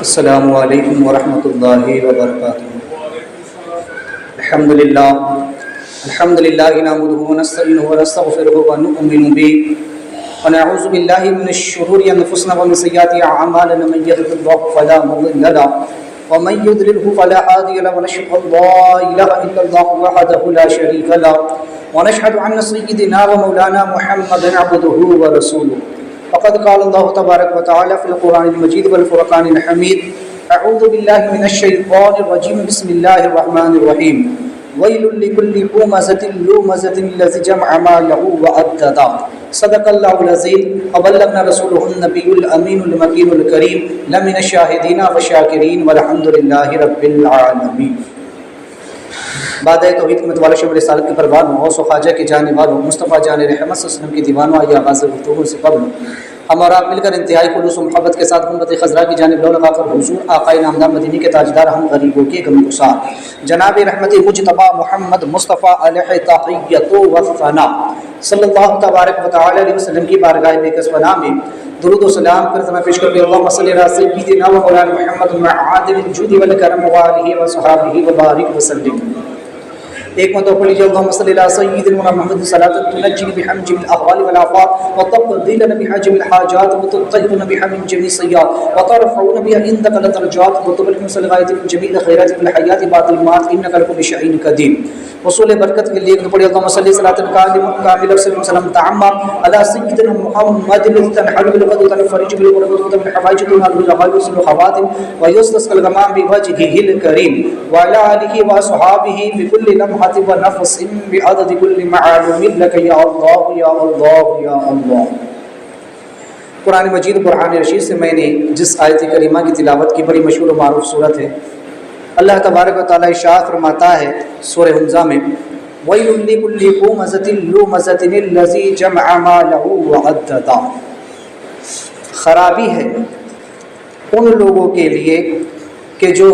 السلام علیکم ورحمۃ اللہ وبرکاتہ۔ الحمد للہ نحمده ونستعینه ونستغفره ونؤمن به ونعوذ باللہ من الشرور انفسنا ومن سیئات اعمالنا، من یهده اللہ فلا مضل له ومن یضلل فلا هادی له، ونشهد ان لا الہ الا اللہ وحده لا شریک له، ونشهد ان سیدنا ومولانا محمدا عبده ورسوله۔ فقد قال الله تبارك وتعالى في القرآن المجيد والفرقان الحميد: أعوذ بالله من الشيطان الرجيم، بسم الله الرحمن الرحيم، ويل لكل همزة لمزة الذي جمع ماله وعدده، صدق الله العظيم وبلغنا رسوله النبي الأمين المكين الكريم، لمن الشاهدين والشاكرين والحمد لله رب العالمين۔ بعد توحید کی متوالی شب رسالت کے پروان ہوں، غوث و خواجہ کے جانے والوں، مصطفیٰ جان رحمت صلی اللہ علیہ وسلم کی دیوانوں، آئیے آغاز گفتگو سے قبل ہم اور آپ مل کر انتہائی خلوص و محبت کے ساتھ امت خضراء کی جانب لو لگا کر حضور آقا نامدار مدینے کے تاجدار، ہم غریبوں کے غم گسار جناب رحمت مجتبی محمد مصطفیٰ علیہ تحیت و ثنا صلی اللہ تبارک و تعالی علیہ وسلم کی بارگاہ بے کس و نام میں درود و سلام کرتے پیش کر کے اللہم صلی علی سیدنا و مولانا محمد معادل الجود والکرم وآلہ و صحابہ وبارک وسلم۔ ایک مرتبہ پڑھ لیجیے: اللہم صلی علی سیدنا محمد صلاۃ تنجینی بہا من جمیع الاحوال والآفات وتقضی لنا بہا جمیع الحاجات وتطہرنا بہا من جمیع السیئات وترفعنا بہا عندک الدرجات وتبلغنا الغایۃ من جمیع الخیرات فی الحیاۃ بعد الممات انک علی کل شیء قدیر۔ وصول برکت کے لیے پڑھیے: اللہم صلی صلاۃ کاملۃ وسلم تعم علی سیدنا محمد تنحل بالغدو تنفرج بالغربۃ وتمحو الحوائج تنال بالغائب والخواتم ويستسقى الغمام بوجهه الكريم وعلى آلہ وصحابہ بكل لمحة ونفس بعدد كل معلوم لك یا اللہ یا اللہ یا اللہ۔ قرآن مجید برہان رشید سے میں نے جس آیت کریمہ کی تلاوت کی، بڑی مشہور و معروف صورت ہے۔ اللہ تبارک و تعالیٰ ارشاد فرماتا ہے سورہ حمزہ میں: وَيْلٌ لِكُلِّ هُمَزَةٍ لُمَزَةٍ الَّذِي جَمَعَ مَالَهُ وَعَدَّدَهُ، خرابی ہے ان لوگوں کے لیے کہ جو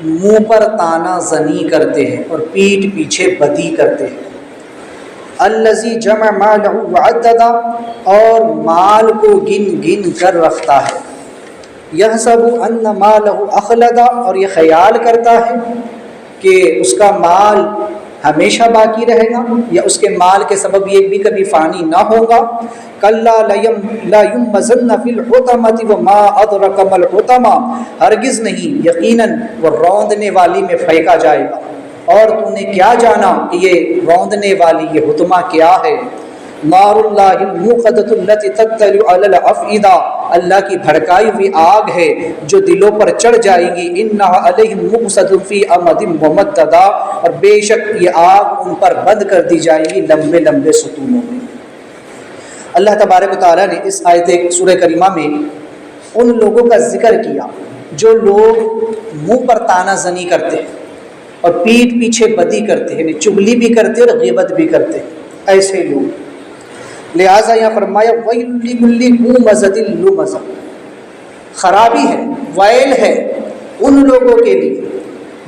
منہ پر طعنہ زنی کرتے ہیں اور پیٹھ پیچھے بدی کرتے ہیں۔ الَّذِي جَمَعَ مَالَهُ وَعَدَّدَهُ، اور مال کو گن گن کر رکھتا ہے۔ یحسب ان مالہ اخلد، اور یہ خیال کرتا ہے کہ اس کا مال ہمیشہ باقی رہے گا یا اس کے مال کے سبب یہ بھی کبھی فانی نہ ہوگا۔ کلا لا ينبذن فی الحطمۃ وما ادرک ما الحطمہ، ہرگز نہیں، یقیناً وہ روندنے والی میں پھینکا جائے گا، اور تو نے کیا جانا کہ یہ روندنے والی یہ حطمہ کیا ہے۔ نار اللہ الموقدۃ التی تطلع علی الافئدہ، اللہ کی بھڑکائی ہوئی آگ ہے جو دلوں پر چڑھ جائے گی۔ انہا علیہم مؤصدۃ فی امد ممددہ، اور بے شک یہ آگ ان پر بند کر دی جائے گی لمبے لمبے ستونوں میں۔ اللہ تبارک و تعالیٰ نے اس آیت سورہ کریمہ میں ان لوگوں کا ذکر کیا جو لوگ منہ پر طعنہ زنی کرتے ہیں اور پیٹھ پیچھے بدی کرتے ہیں، یعنی چغلی بھی کرتے اور غیبت بھی کرتے ہیں، ایسے لوگ۔ لہٰذا یہاں فرمایا وَيْلٌ لِكُلِّ هُمَزَةٍ لُمَزَةٍ، خرابی ہے، ویل ہے ان لوگوں کے لیے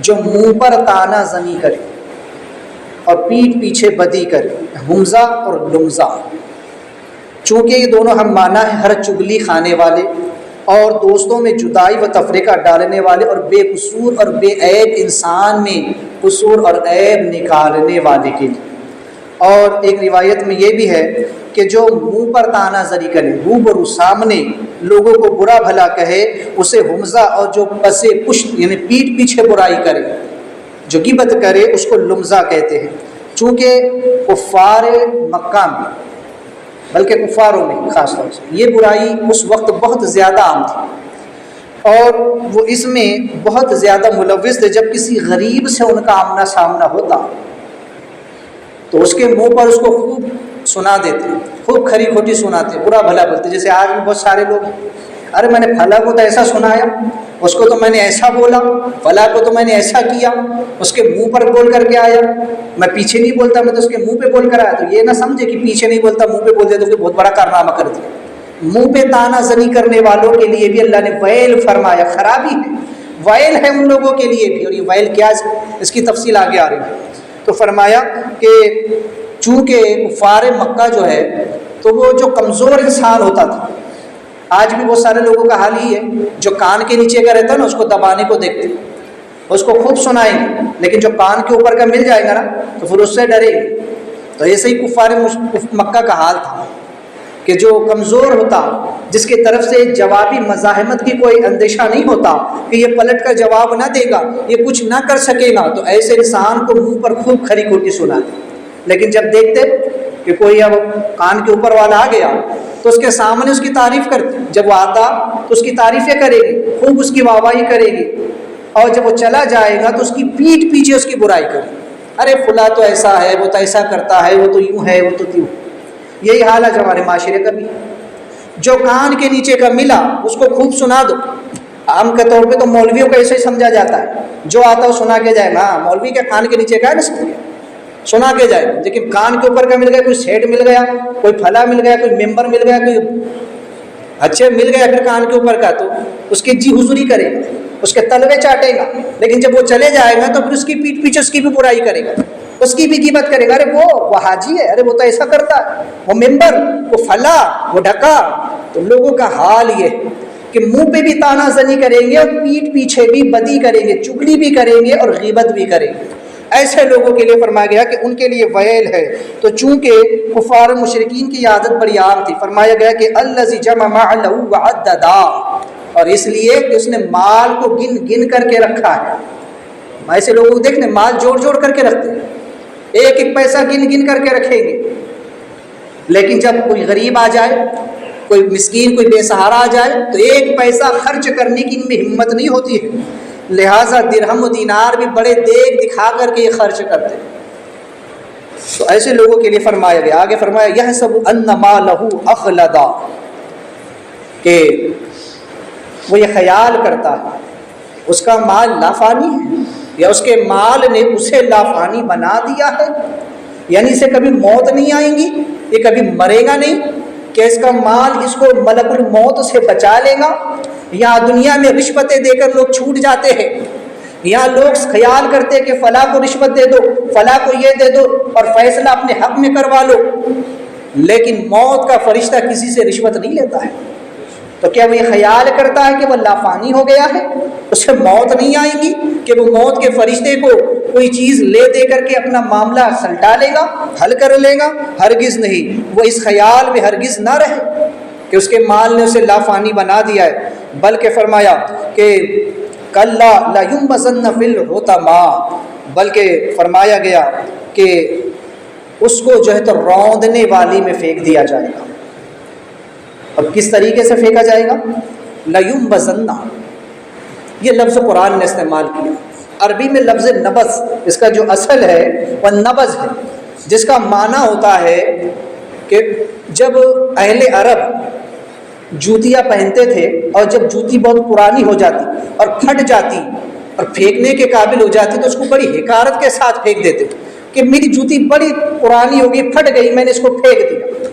جو منہ پر طعنہ زنی کرے اور پیٹھ پیچھے بدی کرے۔ ہمزہ اور لمزہ، چونکہ یہ دونوں ہم معنی ہیں، ہر چغلی کھانے والے اور دوستوں میں جدائی و تفریقہ ڈالنے والے اور بے قصور اور بے عیب انسان میں قصور اور عیب نکالنے والے کے لیے۔ اور ایک روایت میں یہ بھی ہے کہ جو منہ پر طعنہ زنی کرے، روبرو سامنے لوگوں کو برا بھلا کہے، اسے ہمزہ، اور جو پسے پشت یعنی پیٹھ پیچھے برائی کرے، جو غیبت کرے، اس کو لمزہ کہتے ہیں۔ چونکہ کفار مکہ میں، بلکہ کفاروں میں خاص طور سے یہ برائی اس وقت بہت زیادہ عام تھی، اور وہ اس میں بہت زیادہ ملوث تھے۔ جب کسی غریب سے ان کا آمنا سامنا ہوتا تو اس کے منہ پر اس کو خوب سنا دیتے، خوب کھری کھوٹی سناتے، برا بھلا بولتے۔ جیسے آج بھی بہت سارے لوگ، ارے میں نے پھلاں کو تو ایسا سنایا، اس کو تو میں نے ایسا بولا، فلاں کو تو میں نے ایسا کیا، اس کے منہ پر بول کر کے آیا، میں پیچھے نہیں بولتا، میں تو اس کے منہ پہ بول کر آیا۔ تو یہ نہ سمجھے کہ پیچھے نہیں بولتا منہ پہ بول دیا تو بہت بڑا کارنامہ کر دیا۔ منہ پہ طعنہ زنی کرنے والوں کے لیے بھی اللہ نے ویل فرمایا، خرابی ہے، ویل ہے ان لوگوں کے لیے بھی۔ اور یہ ویل کیا، اس کی تفصیل آگے آ رہی ہے۔ تو فرمایا کہ چونکہ کفار مکہ جو ہے تو وہ جو کمزور انسان ہوتا تھا آج بھی بہت سارے لوگوں کا حال ہی ہے، جو کان کے نیچے کا رہتا ہے نا اس کو دبانے کو دیکھتے، اس کو خوب سنائیں گے، لیکن جو کان کے اوپر کا مل جائے گا نا تو پھر اس سے ڈرے گی۔ تو ایسے ہی کفار مکہ کا حال تھا کہ جو کمزور ہوتا، جس کی طرف سے جوابی مزاحمت کی کوئی اندیشہ نہیں ہوتا کہ یہ پلٹ کر جواب نہ دے گا، یہ کچھ نہ کر سکے گا، تو ایسے انسان کو منہ پر خوب کھری کھوٹی سناتے۔ لیکن جب دیکھتے کہ کوئی اب کان کے اوپر والا آ گیا تو اس کے سامنے اس کی تعریف کرتے، جب وہ آتا تو اس کی تعریفیں کرے گی، خوب اس کی واہواہی کرے گی، اور جب وہ چلا جائے گا تو اس کی پیٹھ پیچھے اس کی برائی کرے گی، ارے فلاں تو ایسا ہے، وہ تو ایسا کرتا ہے، وہ تو یوں ہے، وہ تو تیوں۔ یہی حال ہے ہمارے معاشرے کا بھی، جو کان کے نیچے کا ملا اس کو خوب سنا دو۔ عام کے طور پہ تو مولویوں کو ایسے ہی سمجھا جاتا ہے، جو آتا ہے سنا کے جائے گا، ہاں مولوی کے کان کے نیچے کا ہے نا سنا کے جائے، لیکن کان کے اوپر کا مل گیا، کوئی سیٹ مل گیا، کوئی پھلا مل گیا، کوئی ممبر مل گیا، کوئی اچھے مل گیا پھر کان کے اوپر کا، تو اس کی جی حضوری کرے گا، اس کے تلوے چاٹے گا، لیکن جب وہ چلے جائے گا تو پھر اس کی پیٹھ پیچھے اس کی بھی برائی کرے گا، اس کی بھی غیبت کرے گا، ارے وہ حاجی ہے، ارے وہ تو ایسا کرتا ہے، وہ ممبر، وہ پھلا، وہ ڈھکا۔ تو لوگوں کا حال یہ کہ منہ پہ بھی طعنہ زنی کریں گے اور پیٹھ پیچھے بھی بدی کریں گے، چگلی بھی کریں گے اور غیبت بھی کریں گے۔ ایسے لوگوں کے لیے فرمایا گیا کہ ان کے لیے ویل ہے۔ تو چونکہ کفار مشرکین کی عادت بڑی عام تھی، فرمایا گیا کہ الذی جمع ماله وعددا، اور اس لیے کہ اس نے مال کو گن گن کر کے رکھا ہے۔ ایسے لوگوں کو دیکھنے مال جوڑ جوڑ کر کے رکھتے ہیں، ایک ایک پیسہ گن گن کر کے رکھیں گے، لیکن جب کوئی غریب آ جائے، کوئی مسکین، کوئی بے سہارا آ جائے تو ایک پیسہ خرچ کرنے کی ان میں ہمت نہیں ہوتی ہے، لہٰذا درہم و دینار بھی بڑے دیکھ دکھا کر کے یہ خرچ کرتے ہیں۔ تو ایسے لوگوں کے لیے فرمایا گیا، آگے فرمایا یحسب ان مالہ اخلدا، کہ وہ یہ خیال کرتا ہے اس کا مال لافانی ہے، یا اس کے مال نے اسے لافانی بنا دیا ہے، یعنی اسے کبھی موت نہیں آئیں گی، یہ کبھی مرے گا نہیں، کہ اس کا مال اس کو ملک الموت سے بچا لے گا۔ یہاں دنیا میں رشوتیں دے کر لوگ چھوٹ جاتے ہیں، یہاں لوگ خیال کرتے ہیں کہ فلاں کو رشوت دے دو، فلاں کو یہ دے دو اور فیصلہ اپنے حق میں کروا لو، لیکن موت کا فرشتہ کسی سے رشوت نہیں لیتا ہے۔ تو کیا وہ یہ خیال کرتا ہے کہ وہ لافانی ہو گیا ہے، اس سے موت نہیں آئے گی، کہ وہ موت کے فرشتے کو کوئی چیز لے دے کر کے اپنا معاملہ سلٹا لے گا، حل کر لے گا؟ ہرگز نہیں، وہ اس خیال میں ہرگز نہ رہے کہ اس کے مال نے اسے لافانی بنا دیا ہے، بلکہ فرمایا کہ کلا لینبذن فی الحطمہ، بلکہ فرمایا گیا کہ اس کو جو ہے تو روندنے والی میں پھینک دیا جائے گا۔ اب کس طریقے سے پھینکا جائے گا؟ لینبذن، یہ لفظ قرآن نے استعمال کیا، عربی میں لفظ نبض، اس کا جو اصل ہے وہ نبض ہے، جس کا معنی ہوتا ہے کہ جب اہل عرب جوتیاں پہنتے تھے اور جب جوتی بہت پرانی ہو جاتی اور پھٹ جاتی اور پھینکنے کے قابل ہو جاتی تو اس کو بڑی حقارت کے ساتھ پھینک دیتے کہ میری جوتی بڑی پرانی ہو گئی، پھٹ گئی، میں نے اس کو پھینک دیا۔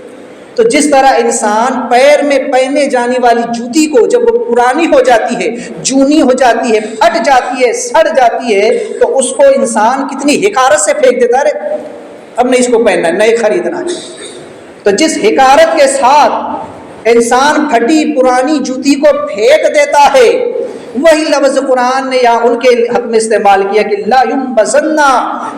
تو جس طرح انسان پیر میں پہنے جانے والی جوتی کو جب وہ پرانی ہو جاتی ہے، جونی ہو جاتی ہے، پھٹ جاتی ہے، سڑ جاتی ہے، تو اس کو انسان کتنی حقارت سے پھینک دیتا ہے، اب نہیں اس کو پہننا ہے، نئے خریدنا ہے۔ تو جس حقارت کے ساتھ انسان پھٹی پرانی جوتی کو پھینک دیتا ہے، وہی لفظ قرآن نے یہاں ان کے حق میں استعمال کیا کہ لا ينبذن،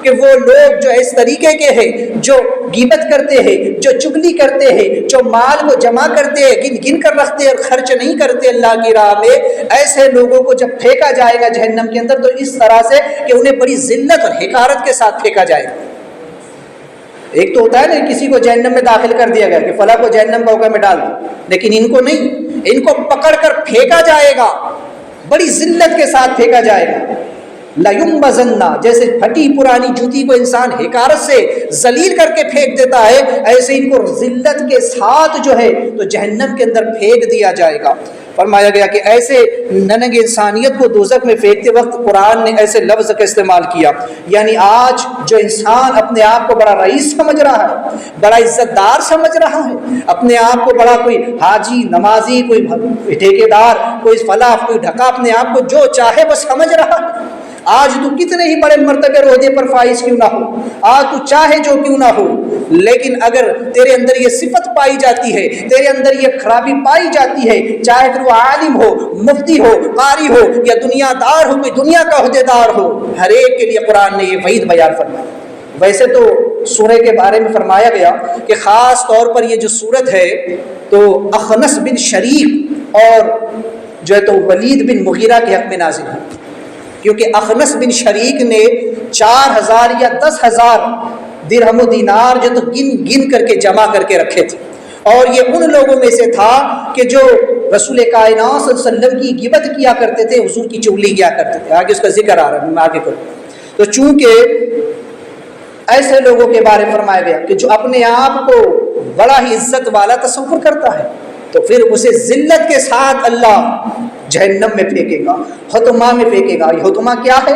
کہ وہ لوگ جو اس طریقے کے ہیں، جو غیبت کرتے ہیں، جو چگلی کرتے ہیں، جو مال کو جمع کرتے ہیں، گن گن کر رکھتے ہیں اور خرچ نہیں کرتے اللہ کی راہ میں، ایسے لوگوں کو جب پھینکا جائے گا جہنم کے اندر تو اس طرح سے کہ انہیں بڑی ذلت اور حقارت کے ساتھ پھینکا جائے گا۔ ایک تو ہوتا ہے نا کسی کو جہنم میں داخل کر دیا گیا کہ فلاں کو جہنم کا حکم میں ڈال دو، لیکن ان کو نہیں، ان کو پکڑ کر پھینکا جائے گا، بڑی ذلت کے ساتھ پھینکا جائے گا۔ لَيُنبَذَنَّ، جیسے پھٹی پرانی جوتی کو انسان حقارت سے ذلیل کر کے پھینک دیتا ہے، ایسے ان کو ذلت کے ساتھ جو ہے تو جہنم کے اندر پھینک دیا جائے گا۔ فرمایا گیا کہ ایسے ننگ انسانیت کو دوزخ میں پھینکتے وقت قرآن نے ایسے لفظ کا استعمال کیا، یعنی آج جو انسان اپنے آپ کو بڑا رئیس سمجھ رہا ہے، بڑا عزت دار سمجھ رہا ہے، اپنے آپ کو بڑا کوئی حاجی، نمازی، کوئی ٹھیکیدار، کوئی فلاح، کوئی ڈھکا، اپنے آپ کو جو چاہے وہ سمجھ رہا ہے، آج تو کتنے ہی بڑے مرتبے عہدے پر فائز کیوں نہ ہو، آج تو چاہے جو کیوں نہ ہو، لیکن اگر تیرے اندر یہ صفت پائی جاتی ہے، تیرے اندر یہ خرابی پائی جاتی ہے، چاہے پھر وہ عالم ہو، مفتی ہو، قاری ہو، یا دنیا دار ہو، کوئی دنیا کا عہدے دار ہو، ہر ایک کے لیے قرآن نے یہ وعید بیان فرمایا۔ ویسے تو سورہ کے بارے میں فرمایا گیا کہ خاص طور پر یہ جو سورت ہے تو اخنس بن شریک اور جو ہے تو ولید بن مغیرہ کے حق میں نازل ہے، کیونکہ اخنس بن شریک نے 4000 یا 10,000 درہم و دینار جو تو گن گن کر کے جمع کر کے رکھے تھے، اور یہ ان لوگوں میں سے تھا کہ جو رسول کائنات صلی اللہ علیہ وسلم کی غیبت کیا کرتے تھے، حضور کی چغلی کیا کرتے تھے۔ آگے اس کا ذکر آ رہا ہے، میں آگے کروں۔ تو چونکہ ایسے لوگوں کے بارے میں فرمایا گیا کہ جو اپنے آپ کو بڑا ہی عزت والا تصور کرتا ہے تو پھر اسے ذلت کے ساتھ اللہ جہنم میں پھینکے گا، حطمہ میں پھینکے گا۔ یہ حطمہ کیا ہے؟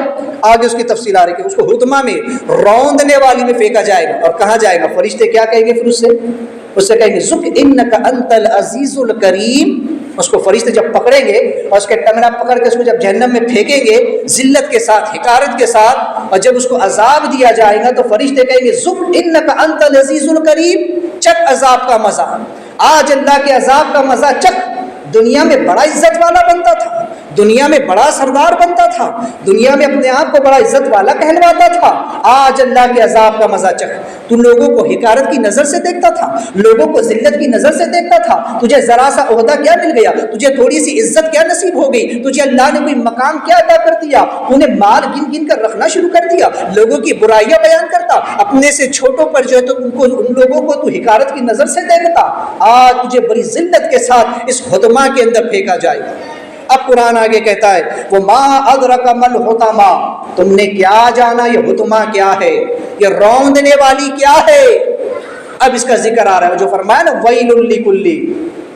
آگے اس کی تفصیل آ رہی ہے کہ اس کو حطمہ میں، روندنے والی میں پھینکا جائے گا، اور کہاں جائے گا؟ فرشتے کیا کہیں گے پھر اس سے کہیں گے ذُق انک انت العزیز الکریم۔ اس کو فرشتے جب پکڑیں گے اور اس کے ٹنگڑا پکڑ کے اس کو جب جہنم میں پھینکیں گے ذلت کے ساتھ، حقارت کے ساتھ، اور جب اس کو عذاب دیا جائے گا تو فرشتے کہیں گے ذُق انک انت العزیز الکریم، چکھ عذاب کا مزہ۔ آج اللہ کے عذاب کا مزہ چکھ۔ دنیا میں بڑا عزت والا بنتا تھا، دنیا میں بڑا سردار بنتا تھا، دنیا میں اپنے آپ کو بڑا عزت والا کہلواتا تھا، آج اللہ کے عذاب کا مزہ چکھ۔ تو لوگوں کو حقارت کی نظر سے دیکھتا تھا، لوگوں کو ذلت کی نظر سے دیکھتا تھا، تجھے ذرا سا عہدہ کیا مل گیا، تجھے تھوڑی سی عزت کیا نصیب ہو گئی، تجھے اللہ نے کوئی مقام کیا عطا کر دیا، تو نے مال گن گن کر رکھنا شروع کر دیا، لوگوں کی برائیاں بیان کرتا، اپنے سے چھوٹوں پر جو ہے تو ان لوگوں کو تو حقارت کی نظر سے دیکھتا، آج تجھے بڑی ذلت کے ساتھ اس حطمہ کے اندر پھینکا جائے گا۔ اب قرآن آگے کہتا ہے وہ ما ادرک مل حطمہ، تم نے کیا جانا یہ حطمہ کیا ہے، یہ روندنے والی کیا ہے۔ اب اس کا ذکر آ رہا ہے جو فرمایا نا ویل لکل،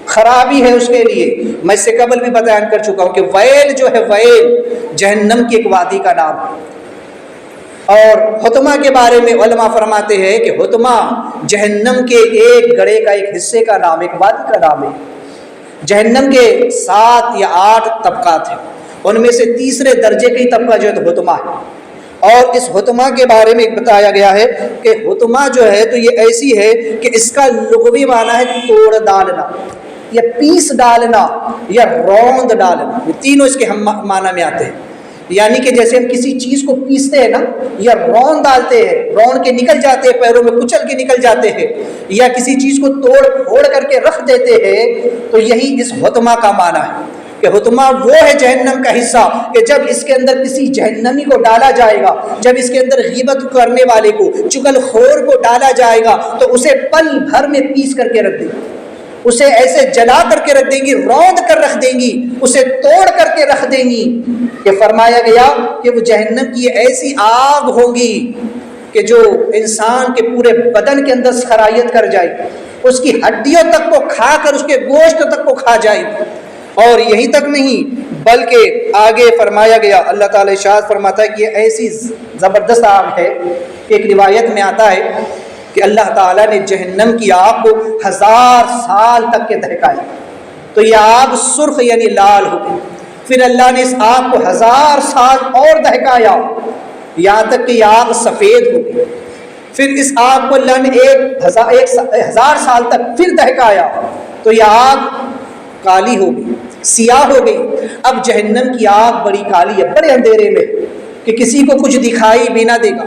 خرابی ہے اس کے لیے۔ میں اس سے قبل بھی بیان کر چکا ہوں کہ ویل جو ہے، ویل جہنم کی ایک وادی کا نام ہے، اور حطمہ کے بارے میں علماء فرماتے ہیں کہ حطمہ جہنم کے ایک گڑھے کا، ایک حصے کا نام، ایک وادی کا نام ہے۔ جہنم کے 7 یا 8 طبقات ہیں، ان میں سے تیسرے درجے کا ہی طبقہ جو ہے تو حطمہ ہے، اور اس حطمہ کے بارے میں بتایا گیا ہے کہ حطمہ جو ہے تو یہ ایسی ہے کہ اس کا لغوی معنی ہے توڑ ڈالنا یا پیس ڈالنا یا روند ڈالنا، یہ تینوں اس کے ہم معنی میں آتے ہیں۔ یعنی کہ جیسے ہم کسی چیز کو پیستے ہیں نا، یا رون ڈالتے ہیں، رون کے نکل جاتے ہیں، پیروں میں کچل کے نکل جاتے ہیں، یا کسی چیز کو توڑ پھوڑ کر کے رکھ دیتے ہیں، تو یہی اس حطمہ کا معنی ہے کہ حطمہ وہ ہے جہنم کا حصہ کہ جب اس کے اندر کسی جہنمی کو ڈالا جائے گا، جب اس کے اندر غیبت کرنے والے کو، چغل خور کو ڈالا جائے گا تو اسے پل بھر میں پیس کر کے رکھ دے گا، اسے ایسے جلا کر کے رکھ دیں گی، روند کر رکھ دیں گی، اسے توڑ کر کے رکھ دیں گی کہ فرمایا گیا کہ وہ جہنم کی ایسی آگ ہوگی کہ جو انسان کے پورے بدن کے اندر سرایت کر جائے گی، اس کی ہڈیوں تک کو کھا کر اس کے گوشت تک کو کھا جائے گی۔ اور یہی تک نہیں بلکہ آگے فرمایا گیا، اللہ تعالی ارشاد فرماتا ہے کہ یہ ایسی زبردست آگ ہے کہ ایک روایت میں آتا ہے کہ اللہ تعالیٰ نے جہنم کی آگ کو 1000 سال تک کے دہکایا، تو یہ آگ سرخ یعنی لال ہو گئی، پھر اللہ نے اس آگ کو 1000 سال اور دہکایا یہاں تک کہ یہ آگ سفید ہو گئی، پھر اس آگ کو اللہ نے 1000 سال تک پھر دہکایا تو یہ آگ کالی ہو گئی، سیاہ ہو گئی۔ اب جہنم کی آگ بڑی کالی ہے، بڑے اندھیرے میں کہ کسی کو کچھ دکھائی بھی نہ دے گا،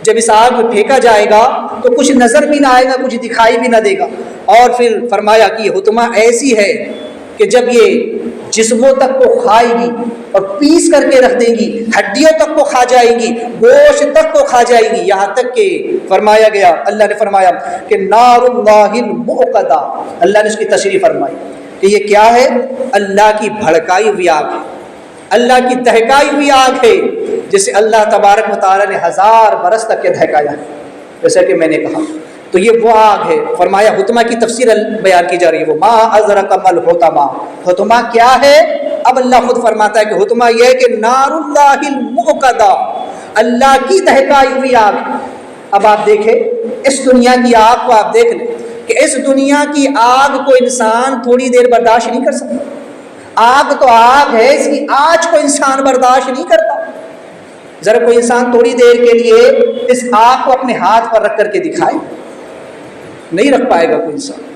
جب اس آگ میں پھینکا جائے گا تو کچھ نظر بھی نہ آئے گا، کچھ دکھائی بھی نہ دے گا۔ اور پھر فرمایا کہ یہ حطمہ ایسی ہے کہ جب یہ جسموں تک کو کھائے گی اور پیس کر کے رکھ دیں گی، ہڈیوں تک کو کھا جائے گی، گوشت تک کو کھا جائے گی، یہاں تک کہ فرمایا گیا، اللہ نے فرمایا کہ نار اللہ الموقدہ، اللہ نے اس کی تشریح فرمائی کہ یہ کیا ہے، اللہ کی بھڑکائی ہوئی آگ ہے، اللہ کی دہکائی ہوئی آگ ہے، جسے اللہ تبارک و تعالیٰ نے 1000 برس تک کے دہکایا ہے، جیسا کہ میں نے کہا۔ تو یہ وہ آگ ہے۔ فرمایا حطمہ کی تفسیر بیان کی جا رہی ہے، وہ ما ادرک ما الحطمہ، حطمہ کیا ہے؟ اب اللہ خود فرماتا ہے کہ حطمہ یہ ہے کہ نار اللہ الموقدہ، اللہ کی دہکائی ہوئی آگ۔ اب آپ دیکھیں اس دنیا کی آگ کو، آپ دیکھ لیں کہ اس دنیا کی آگ کو انسان تھوڑی دیر برداشت نہیں کر سکتا، آگ تو آگ ہے، اس کی آنچ کو انسان برداشت نہیں کرتا، ذرا کوئی انسان تھوڑی دیر کے لیے اس آگ کو اپنے ہاتھ پر رکھ کر کے دکھائے، نہیں رکھ پائے گا کوئی انسان۔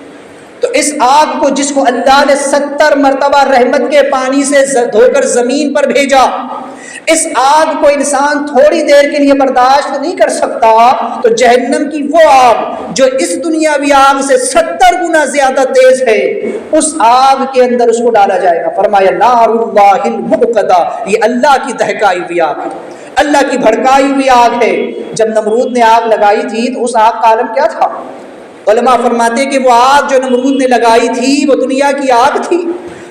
تو اس آگ کو جس کو اللہ نے 70 مرتبہ رحمت کے پانی سے دھو کر زمین پر بھیجا، اس آگ کو انسان تھوڑی دیر کے لیے برداشت نہیں کر سکتا، تو جہنم کی وہ آگ جو اس دنیاوی آگ سے 70 گنا زیادہ تیز ہے، اس آگ کے اندر اس کو ڈالا جائے گا۔ فرمایا نار اللہ الموقدہ، یہ اللہ کی دہکائی ہوئی آگ ہے، اللہ کی بھڑکائی ہوئی آگ ہے۔ جب نمرود نے آگ لگائی تھی تو اس آگ کا عالم کیا تھا؟ علماء فرماتے کہ وہ آگ جو نمرود نے لگائی تھی وہ دنیا کی آگ تھی،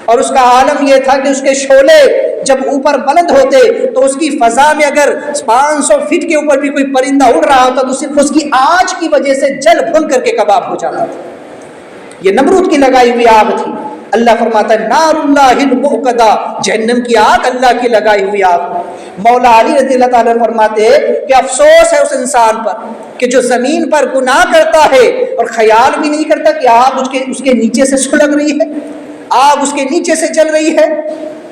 اور اس کا عالم یہ تھا کہ اس کے شعلے جب اوپر بلند ہوتے تو اس کی فضا میں اگر 500 فٹ کے اوپر بھی کوئی پرندہ اڑ رہا ہوتا تو صرف اس کی آنچ کی وجہ سے جل بھن کر کے کباب ہو جاتا تھا۔ یہ نمرود کی لگائی ہوئی آگ تھی۔ اللہ فرماتا ہے نار اللہ الموقدہ، جہنم کی آگ اللہ کی لگائی ہوئی آگ۔ مولا علی رضی اللہ تعالیٰ فرماتے کہ افسوس ہے اس انسان پر کہ جو زمین پر گناہ کرتا ہے اور خیال بھی نہیں کرتا کہ آگ اس کے نیچے سے سلگ رہی ہے، آگ اس کے نیچے سے جل رہی ہے۔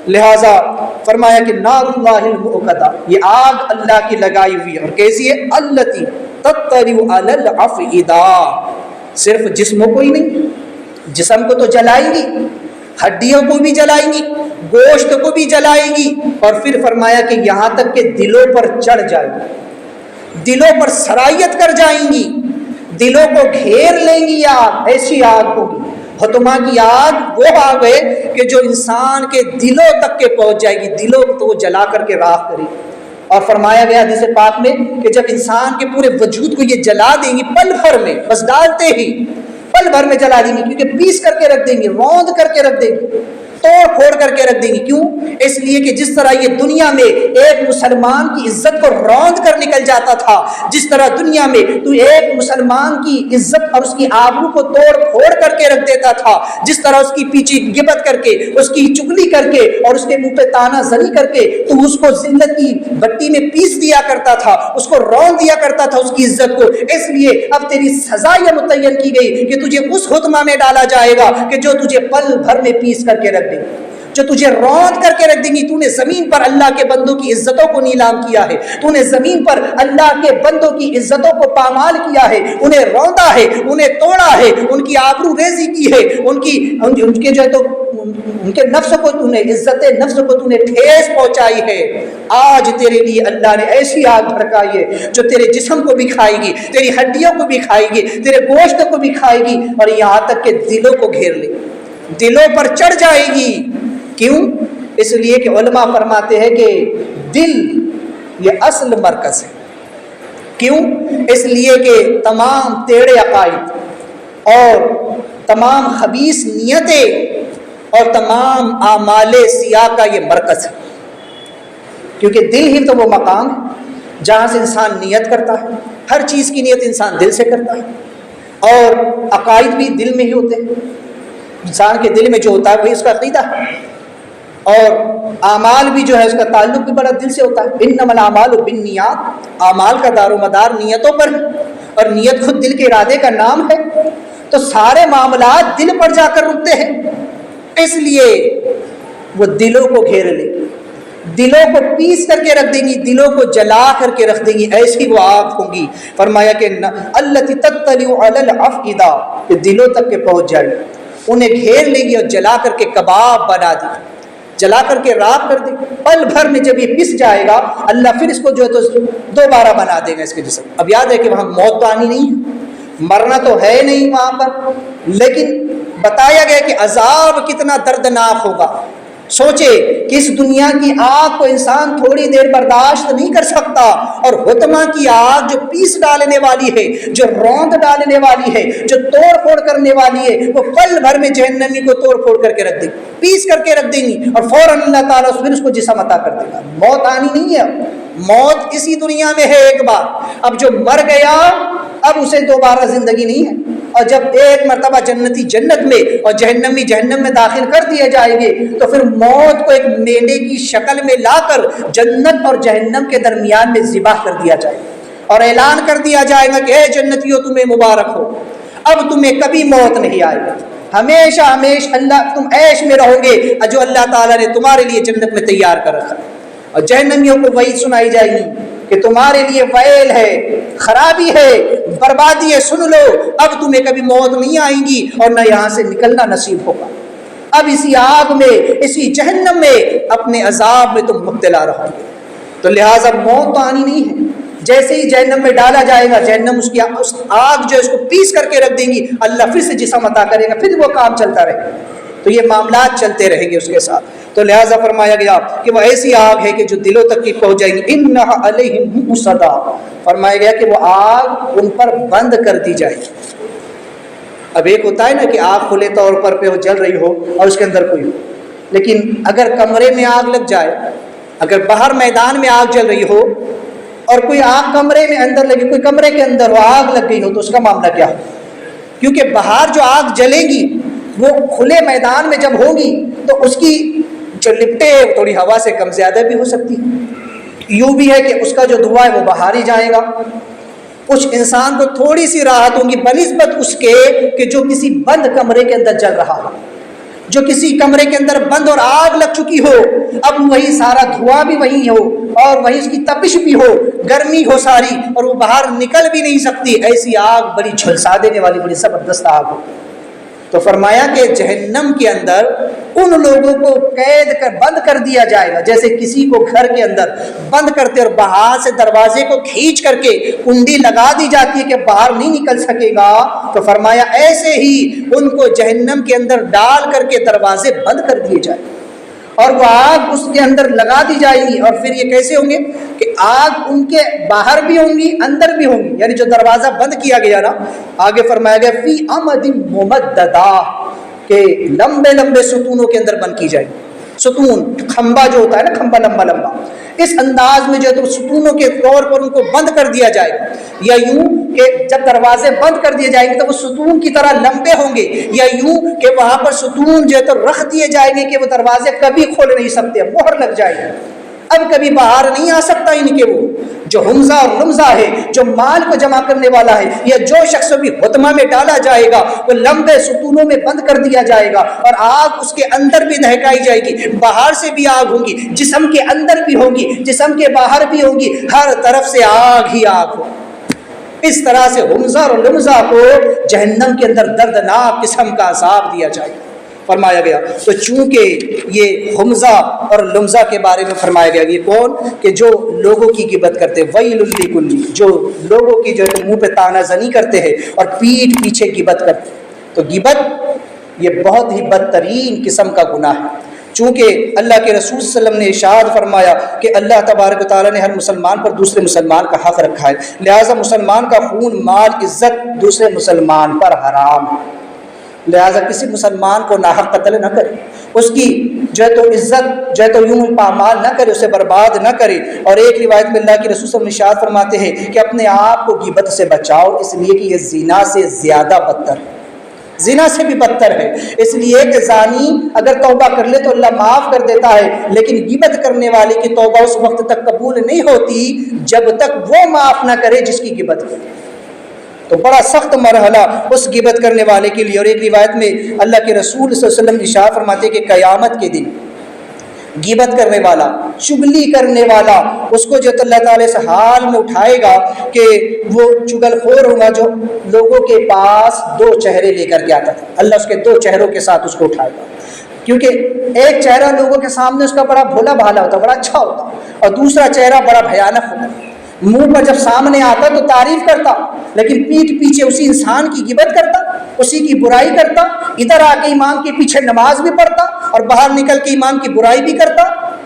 لہذا فرمایا کہ نار اللہ الموقدہ، یہ آگ اللہ کی لگائی ہوئی ہے، اور کیسی ہے؟ التی تطلع علی الافئدہ، صرف جسموں کو ہی نہیں، جسم کو تو جلائیں گی، ہڈیوں کو بھی جلائیں گی، گوشت کو بھی جلائیں گی، اور پھر فرمایا کہ یہاں تک کہ دلوں پر چڑھ جائیں گی، دلوں پر سرایت کر جائیں گی، دلوں کو گھیر لیں گی آگ، ایسی آگ ہوگی۔ حتما کی آگ وہ آگ ہے کہ جو انسان کے دلوں تک کے پہنچ جائے گی، دلوں کو وہ جلا کر کے راکھ کرے گی۔ اور فرمایا گیا حدیث پاک میں کہ جب انسان کے پورے وجود کو یہ جلا دیں گی پل بھر میں، بس ڈالتے ہی پل بھر میں جلا دیں گی، کیونکہ پیس کر کے رکھ دیں گی، روند کر کے رکھ دیں گی، توڑ پھوڑ کر کے رکھ دیں گی۔ کیوں؟ اس لیے کہ جس طرح یہ دنیا میں ایک مسلمان کی عزت کو روند کر نکل جاتا تھا، جس طرح دنیا میں تو ایک مسلمان کی عزت اور اس کی آبرو کو توڑ پھوڑ کر کے رکھ دیتا تھا، جس طرح اس کی پیچھے غیبت کر کے، اس کی چگلی کر کے اور اس کے منہ پہ تانا زنی کر کے تو اس کو ذلت کی بٹی میں پیس دیا کرتا تھا، اس کو روند دیا کرتا تھا اس کی عزت کو۔ اس لیے اب تیری سزا یہ متعین کی گئی کہ تجھے اس حتمہ میں ڈالا جائے گا کہ جو تجھے پل بھر میں پیس کر کے رکھ دے، جو تجھے روند کر کے رکھ دیں گی۔ تو نے زمین پر اللہ کے بندوں کی عزتوں کو نیلام کیا ہے، تو نے زمین پر اللہ کے بندوں کی عزتوں کو پامال کیا ہے، انہیں روندا ہے، انہیں توڑا ہے، ان کی آبرو ریزی کی ہے، ان کے جو ہے تو ان کے نفس کو تو نے، عزت نفس کو تو نے ٹھیس پہنچائی ہے۔ آج تیرے لیے اللہ نے ایسی آگ بھڑکائی ہے جو تیرے جسم کو بھی کھائے گی، تیری ہڈیوں کو بھی کھائے گی، تیرے گوشت کو بھی کھائے گی، اور یہاں تک کہ دلوں کو گھیر لے گی، دلوں پر چڑھ جائے گی۔ کیوں؟ اس لیے کہ علماء فرماتے ہیں کہ دل یہ اصل مرکز ہے۔ کیوں؟ اس لیے کہ تمام ٹیڑے عقائد اور تمام خبیث نیتیں اور تمام اعمال سیاہ کا یہ مرکز ہے، کیونکہ دل ہی تو وہ مقام ہے جہاں سے انسان نیت کرتا ہے، ہر چیز کی نیت انسان دل سے کرتا ہے، اور عقائد بھی دل میں ہی ہوتے ہیں، انسان کے دل میں جو ہوتا ہے وہی اس کا عقیدہ ہے، اور اعمال بھی جو ہے اس کا تعلق بھی بڑا دل سے ہوتا ہے۔ انما الاعمال بالنیات، اعمال کا دار و مدار نیتوں پر ہے، اور نیت خود دل کے ارادے کا نام ہے، تو سارے معاملات دل پر جا کر رکتے ہیں۔ اس لیے وہ دلوں کو گھیر لے گی، دلوں کو پیس کر کے رکھ دیں گی، دلوں کو جلا کر کے رکھ دیں گی، ایسی وہ آگ ہوگی۔ فرمایا کہ التی تطلع علی الافئدہ، کہ دلوں تک کے پہنچ جائے گی، انہیں گھیر لے گی اور جلا کر کے کباب بنا دی، جلا کر کے راکھ کر دے۔ پل بھر میں جب یہ پس جائے گا اللہ پھر اس کو جو ہے تو دوبارہ بنا دے گا اس کے جسم۔ اب یاد ہے کہ وہاں موت تو آنی نہیں ہے، مرنا تو ہے نہیں وہاں پر، لیکن بتایا گیا کہ عذاب کتنا دردناک ہوگا۔ سوچے کہ اس دنیا کی آگ کو انسان تھوڑی دیر برداشت نہیں کر سکتا، اور حتما کی آگ جو پیس ڈالنے والی ہے، جو روند ڈالنے والی ہے، جو توڑ پھوڑ کرنے والی ہے، وہ پل بھر میں جہنمی کو توڑ پھوڑ کر کے رکھ دے گی، پیس کر کے رکھ دیں گی، اور فوراً اللہ تعالیٰ پھر اس کو جسم عطا کر دے گا۔ موت آنی نہیں ہے، موت اسی دنیا میں ہے ایک بار، اب جو مر گیا اب اسے دوبارہ زندگی نہیں ہے، اور جب ایک مرتبہ جنتی جنت میں اور جہنمی جہنم میں داخل کر دیے جائیں گے تو پھر موت کو ایک میلے کی شکل میں لا کر جنت اور جہنم کے درمیان میں ذبح کر دیا جائے گا، اور اعلان کر دیا جائے گا کہ اے جنتیوں تمہیں مبارک ہو، اب تمہیں کبھی موت نہیں آئے گی، ہمیشہ ہمیشہ اللہ تم عیش میں رہو گے جو اللہ تعالیٰ نے تمہارے لیے جنت میں تیار کر رکھا ہے۔ اور جہنمیوں کو وعید سنائی جائے گی کہ تمہارے لیے ویل ہے، خرابی ہے، بربادی ہے، سن لو اب تمہیں کبھی موت نہیں آئے گی اور نہ یہاں سے نکلنا نصیب ہوگا، اب اسی آگ میں، اسی جہنم میں، اپنے عذاب میں تم مبتلا رہو گے۔ تو لہٰذا موت تو آنی نہیں ہے، جیسے ہی جہنم میں ڈالا جائے گا جہنم اس آگ جو ہے اس کو پیس کر کے رکھ دیں گی، اللہ پھر سے جسم عطا کرے گا، پھر وہ کام چلتا رہے گا، تو یہ معاملات چلتے رہیں گے اس کے ساتھ۔ تو لہٰذا فرمایا گیا کہ وہ ایسی آگ ہے کہ جو دلوں تک کی پہنچ جائے گی، انہا علیہم مؤصدہ، فرمایا گیا کہ وہ آگ ان پر بند کر دی جائے گی۔ اب ایک ہوتا ہے نا کہ آگ کھلے طور پر پہ وہ جل رہی ہو اور اس کے اندر کوئی ہو، لیکن اگر کمرے میں آگ لگ جائے، اگر باہر میدان میں آگ جل رہی ہو اور کوئی آگ کمرے میں اندر لگی، کوئی کمرے کے اندر ہو آگ لگ گئی ہو، تو اس کا معاملہ کیا ہو؟ کیونکہ باہر جو آگ جلے گی وہ کھلے میدان میں جب ہوگی تو اس کی جو لپٹیں تھوڑی ہوا سے کم زیادہ بھی ہو سکتی ہے، یوں بھی ہے کہ اس کا جو دھواں ہے وہ باہر ہی جائے گا، کچھ انسان کو تھوڑی سی راحت ہوگی بنسبت اس کے کہ جو کسی بند کمرے کے اندر جل رہا ہو، جو کسی کمرے کے اندر بند اور آگ لگ چکی ہو، اب وہی سارا دھواں بھی وہی ہو اور وہی اس کی تپش بھی ہو، گرمی ہو ساری، اور وہ باہر نکل بھی نہیں سکتی، ایسی آگ بڑی جھلسا دینے والی بڑی زبردست آگ ہو۔ تو فرمایا کہ جہنم کے اندر ان لوگوں کو قید کر بند کر دیا جائے گا، جیسے کسی کو گھر کے اندر بند کرتے اور باہر سے دروازے کو کھینچ کر کے کنڈی لگا دی جاتی ہے کہ باہر نہیں نکل سکے گا، تو فرمایا ایسے ہی ان کو جہنم کے اندر ڈال کر کے دروازے بند کر دیے جائیں اور وہ آگ اس کے اندر لگا دی جائے گی، اور پھر یہ کیسے ہوں گے کہ آگ ان کے باہر بھی ہوں گی اندر بھی ہوں گی، یعنی جو دروازہ بند کیا گیا نا، آگے فرمایا گیا فی امد ممددہ، کہ لمبے لمبے ستونوں کے اندر بند کی جائے گی۔ ستون کھمبا جو ہوتا ہے نا، کھمبا لمبا لمبا، اس انداز میں جو ہے تو ستونوں کے طور پر ان کو بند کر دیا جائے گا، یا یوں کہ جب دروازے بند کر دیے جائیں گے تو وہ ستون کی طرح لمبے ہوں گے، یا یوں کہ وہاں پر ستون جو ہے تو رکھ دیے جائیں گے کہ وہ دروازے کبھی کھول نہیں سکتے، مہر لگ جائے گی، اب کبھی باہر نہیں آ سکتا ان کے۔ وہ جو حمزہ اور لمزہ ہے، جو مال کو جمع کرنے والا ہے، یا جو شخص بھی حطمہ میں ڈالا جائے گا وہ لمبے ستونوں میں بند کر دیا جائے گا، اور آگ اس کے اندر بھی دہکائی جائے گی، باہر سے بھی آگ ہوگی، جسم کے اندر بھی ہوگی، جسم کے باہر بھی ہوگی، ہر طرف سے آگ ہی آگ ہوگی۔ اس طرح سے حمزہ اور لمزہ کو جہنم کے اندر دردناک قسم کا عذاب دیا جائے گا، فرمایا گیا۔ تو چونکہ یہ حمزہ اور لمزہ کے بارے میں فرمایا گیا، یہ کون کہ جو لوگوں کی غیبت کرتے، ویل لکل، جو لوگوں کی جو منہ پہ طعنہ زنی کرتے ہیں اور پیٹھ پیچھے غیبت کرتے ہیں، تو غیبت یہ بہت ہی بدترین قسم کا گناہ ہے، چونکہ اللہ کے رسول صلی اللہ علیہ وسلم نے ارشاد فرمایا کہ اللہ تبارک و تعالیٰ نے ہر مسلمان پر دوسرے مسلمان کا حق رکھا ہے، لہٰذا مسلمان کا خون، مال، عزت دوسرے مسلمان پر حرام ہے، لہٰذا کسی مسلمان کو ناحق قتل نہ کرے، اس کی جو ہے تو عزت جو ہے تو یوں پامال نہ کرے، اسے برباد نہ کرے۔ اور ایک روایت میں اللہ کے رسول صلی اللہ علیہ وسلم ارشاد فرماتے ہیں کہ اپنے آپ کو غیبت سے بچاؤ، اس لیے کہ یہ زنا سے زیادہ بدتر ہے، زنا سے بھی بدتر ہے، اس لیے کہ زانی اگر توبہ کر لے تو اللہ معاف کر دیتا ہے، لیکن غیبت کرنے والے کی توبہ اس وقت تک قبول نہیں ہوتی جب تک وہ معاف نہ کرے جس کی غیبت کرے۔ تو بڑا سخت مرحلہ اس غیبت کرنے والے کے لیے۔ اور ایک روایت میں اللہ کے رسول صلی اللہ علیہ وسلم ارشاد فرماتے کہ قیامت کے دن غیبت کرنے والا، چگلی کرنے والا، اس کو جو اللہ تعالیٰ سے حال میں اٹھائے گا کہ وہ چگل خور ہوگا جو لوگوں کے پاس دو چہرے لے کر کے آتا تھا، اللہ اس کے دو چہروں کے ساتھ اس کو اٹھائے گا، کیونکہ ایک چہرہ لوگوں کے سامنے اس کا بڑا بھولا بھالا ہوتا، بڑا اچھا ہوتا، اور دوسرا چہرہ بڑا بھیانک ہوتا، منہ پر جب سامنے آتا تو تعریف کرتا، لیکن پیٹھ پیچھے اسی انسان کی غیبت کرتا، اسی کی برائی کرتا، ادھر آ کے امام کے پیچھے نماز بھی پڑھتا اور باہر نکل کے امام کی برائی بھی کرتا۔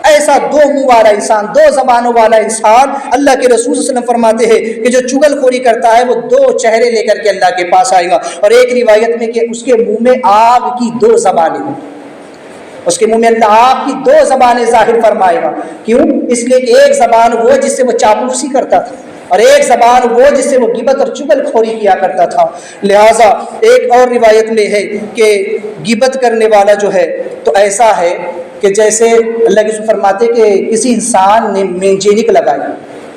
ایسا دو منہ والا انسان، دو زبانوں والا انسان، اللہ کے رسول صلی اللہ علیہ وسلم فرماتے ہیں کہ جو چگل خوری کرتا ہے وہ دو چہرے لے کر کے اللہ کے پاس آئے گا، اور ایک روایت میں کہ اس کے منہ میں آگ کی دو زبانیں ہوں، اس کے منہ میں اللہ آپ کی دو زبانیں ظاہر فرمائے گا۔ کیوں؟ اس لیے کہ ایک زبان وہ جس سے وہ چاپلوسی کرتا تھا، اور ایک زبان وہ جس سے وہ غیبت اور چگل خوری کیا کرتا تھا۔ لہٰذا ایک اور روایت میں ہے کہ غیبت کرنے والا جو ہے تو ایسا ہے کہ جیسے اللہ کے رسول فرماتے کہ کسی انسان نے مینجینک لگائی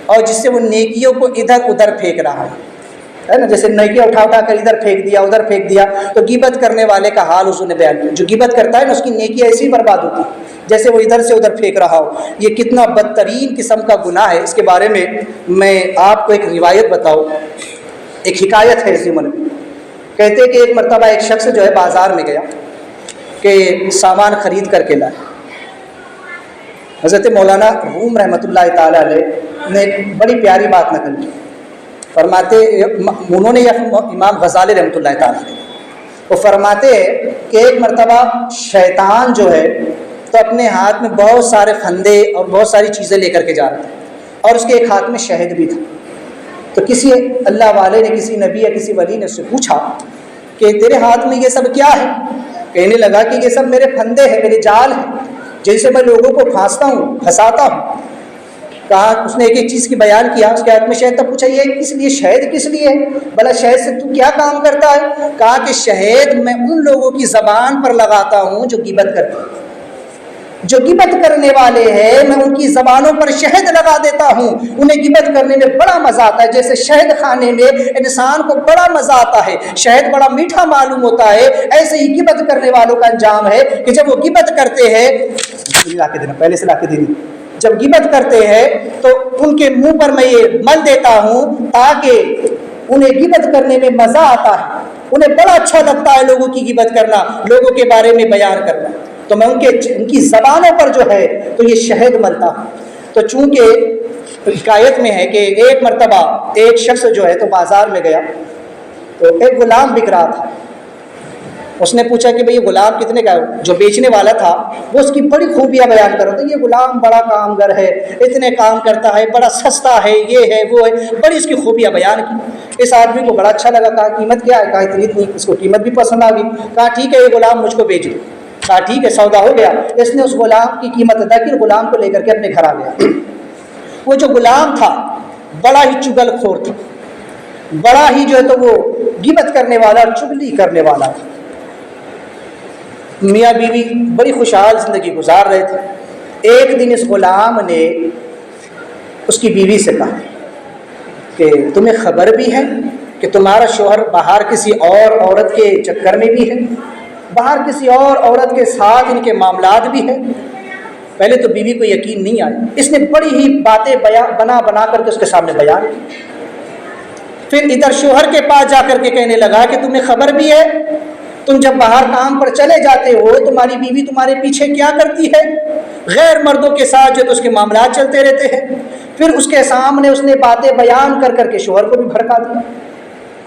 اور جس سے وہ نیکیوں کو ادھر ادھر پھینک رہا ہے، ہے نا, جیسے نیکیاں اٹھا اٹھا کر ادھر پھینک دیا ادھر پھینک دیا, تو غیبت کرنے والے کا حال حضور نے بیان کیا. جو غیبت کرتا ہے نا اس کی نیکی ایسی ہی برباد ہوتی ہے جیسے وہ ادھر سے ادھر پھینک رہا ہو. یہ کتنا بدترین قسم کا گناہ ہے. اس کے بارے میں آپ کو ایک روایت بتاؤں, ایک حکایت ہے اسی من میں. کہتے کہ ایک مرتبہ ایک شخص جو ہے بازار میں گیا کہ سامان خرید کر کے لائے. حضرت مولانا روم رحمۃ اللہ تعالیٰ علیہ نے ایک بڑی پیاری بات نقل کی. فرماتے انہوں نے, یا امام غزالی رحمۃ اللہ تعالیٰ علیہ, وہ فرماتے ہیں کہ ایک مرتبہ شیطان جو ہے تو اپنے ہاتھ میں بہت سارے پھندے اور بہت ساری چیزیں لے کر کے جا رہا تھا, اور اس کے ایک ہاتھ میں شہد بھی تھا. تو کسی اللہ والے نے, کسی نبی یا کسی ولی نے اس سے پوچھا کہ تیرے ہاتھ میں یہ سب کیا ہے؟ کہنے لگا کہ یہ سب میرے پھندے ہیں, میرے جال ہیں, جیسے میں لوگوں کو پھانستا ہوں, پھنساتا ہوں. کہا, اس نے ایک ایک چیز کی بیان کیا. اس کے ہاتھ میں شہد تھا. پوچھا یہ کس لیے, شہد کس لیے ہے بھلا, شہد سے تو کیا کام کرتا ہے؟ کہا کہ شہد میں ان لوگوں کی زبان پر لگاتا ہوں جو غیبت کرتے ہیں. جو غیبت کرنے والے ہیں میں ان کی زبانوں پر شہد لگا دیتا ہوں. انہیں غیبت کرنے میں بڑا مزہ آتا ہے, جیسے شہد کھانے میں انسان کو بڑا مزہ آتا ہے, شہد بڑا میٹھا معلوم ہوتا ہے, ایسے ہی غیبت کرنے والوں کا انجام ہے کہ جب وہ غیبت کرتے ہیں, لا کے دینا پہلے سے لا کے دینی, جب غیبت کرتے ہیں تو ان کے منہ پر میں یہ مل دیتا ہوں تاکہ انہیں غیبت کرنے میں مزہ آتا ہے. انہیں بڑا اچھا لگتا ہے لوگوں کی غیبت کرنا, لوگوں کے بارے میں بیان کرنا. تو میں ان کی زبانوں پر جو ہے تو یہ شہد ملتا ہوں. تو چونکہ حکایت میں ہے کہ ایک مرتبہ ایک شخص جو ہے تو بازار میں گیا تو ایک غلام بک رہا تھا. اس نے پوچھا کہ بھئی یہ غلام کتنے کا ہے؟ جو بیچنے والا تھا وہ اس کی بڑی خوبیاں بیان کر رہا تھا. یہ غلام بڑا کامگر ہے, اتنے کام کرتا ہے, بڑا سستا ہے, یہ ہے وہ ہے, بڑی اس کی خوبیاں بیان کی. اس آدمی کو بڑا اچھا لگا. کہا قیمت کیا ہے؟ کہا اتنی. اس کو قیمت بھی پسند آ گئی. کہا ٹھیک ہے یہ غلام مجھ کو بیچ دو. کہا ٹھیک ہے, سودا ہو گیا. اس نے اس غلام کی قیمت ادا کی, غلام کو لے کر کے اپنے گھر آ گیا. وہ جو غلام تھا بڑا ہی چگل خور تھا, بڑا ہی جو ہے تو وہ غیبت کرنے والا, چگلی کرنے والا تھا. میاں بیوی بڑی خوشحال زندگی گزار رہے تھے. ایک دن اس غلام نے اس کی بیوی سے کہا کہ تمہیں خبر بھی ہے کہ تمہارا شوہر باہر کسی اور عورت کے چکر میں بھی ہے, باہر کسی اور عورت کے ساتھ ان کے معاملات بھی ہیں. پہلے تو بیوی کو یقین نہیں آیا. اس نے بڑی ہی باتیں بنا کر کے اس کے سامنے بیان کی. پھر ادھر شوہر کے پاس جا کر کے کہنے لگا کہ تمہیں خبر بھی ہے, تم جب باہر کام پر چلے جاتے ہو تمہاری بیوی تمہارے پیچھے کیا کرتی ہے؟ غیر مردوں کے ساتھ جو تو اس کے معاملات چلتے رہتے ہیں. پھر اس کے سامنے اس نے باتیں بیان کر کر کے شوہر کو بھی بھڑکا دیا.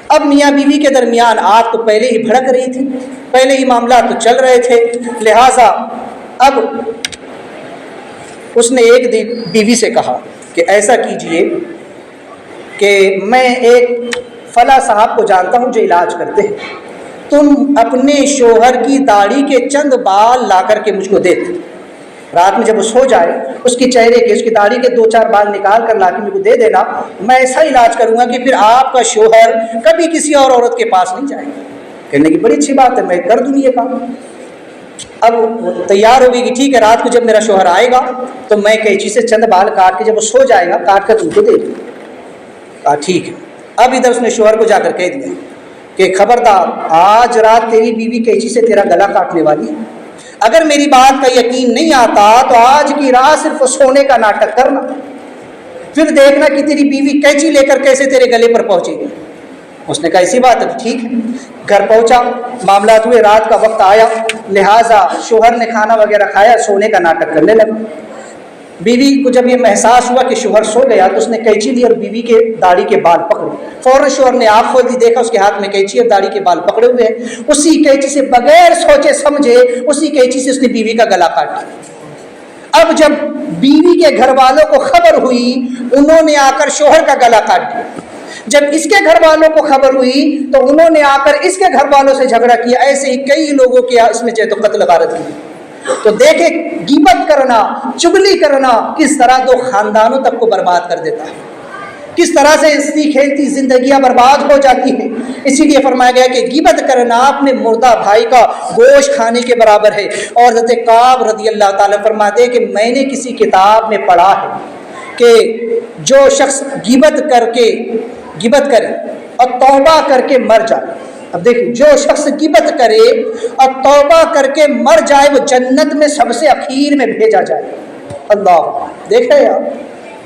اب میاں بیوی کے درمیان آگ تو پہلے ہی بھڑک رہی تھی, پہلے ہی معاملات تو چل رہے تھے. لہٰذا اب اس نے ایک دن بیوی سے کہا کہ ایسا کیجئے کہ میں ایک فلاں صاحب کو جانتا ہوں جو علاج کرتے ہیں, تم اپنے شوہر کی داڑھی کے چند بال لا کر کے مجھ کو دے دو. رات میں جب وہ سو جائے اس کی چہرے کے, اس کی داڑھی کے 2-4 بال نکال کر لا کے مجھ کو دے دینا. میں ایسا علاج کروں گا کہ پھر آپ کا شوہر کبھی کسی اور عورت کے پاس نہیں جائے گا. کہنے کی بڑی اچھی بات ہے, میں کر دوں یہ کام. اب وہ تیار ہو گئی کہ ٹھیک ہے, رات کو جب میرا شوہر آئے گا تو میں قینچی سے چند بال کاٹ کے جب وہ سو جائے گا کاٹ کر تم کو دے دوں. کہا ٹھیک ہے. اب ادھر اس نے شوہر کو جا کر کہہ دیا کہ خبردار, آج رات تیری بیوی قینچی سے تیرا گلا کاٹنے والی ہے. اگر میری بات کا یقین نہیں آتا تو آج کی رات صرف سونے کا ناٹک کرنا, پھر دیکھنا کہ تیری بیوی قینچی لے کر کیسے تیرے گلے پر پہنچے گی. اس نے کہا ایسی بات ہے, ٹھیک ہے. گھر پہنچا, معاملات ہوئے, رات کا وقت آیا, لہٰذا شوہر نے کھانا وغیرہ کھایا, سونے کا ناٹک کرنے لگا. بیوی کو جب یہ محسوس ہوا کہ شوہر سو گیا تو اس نے قینچی لی اور بیوی کے داڑھی کے بال پکڑے. فوراً شوہر نے آنکھ کھول دی, دیکھا اس کے ہاتھ میں قینچی اور داڑھی کے بال پکڑے ہوئے ہیں. اسی قینچی سے بغیر سوچے سمجھے اسی قینچی سے اس نے بیوی کا گلا کاٹ دیا. اب جب بیوی کے گھر والوں کو خبر ہوئی انہوں نے آ کر شوہر کا گلا کاٹ دیا. جب اس کے گھر والوں کو خبر ہوئی تو انہوں نے آ کر اس کے گھر والوں سے جھگڑا کیا. ایسے ہی کئی لوگوں کے اس میں تو قتل غارت ہوئی. تو دیکھیں غیبت کرنا, چگلی کرنا کس طرح دو خاندانوں تک کو برباد کر دیتا ہے, کس طرح سے ہنستی کھیلتی زندگیاں برباد ہو جاتی ہیں. اسی لیے فرمایا گیا کہ غیبت کرنا اپنے مردہ بھائی کا گوشت کھانے کے برابر ہے. اور حضرت کعب رضی اللہ تعالیٰ فرماتے ہیں کہ میں نے کسی کتاب میں پڑھا ہے کہ جو شخص غیبت کر کے غیبت کرے اور توبہ کر کے مر جائے. اب دیکھیں جو شخص غیبت کرے اور توبہ کر کے مر جائے وہ جنت میں سب سے اخیر میں بھیجا جائے. اللہ دیکھے یار,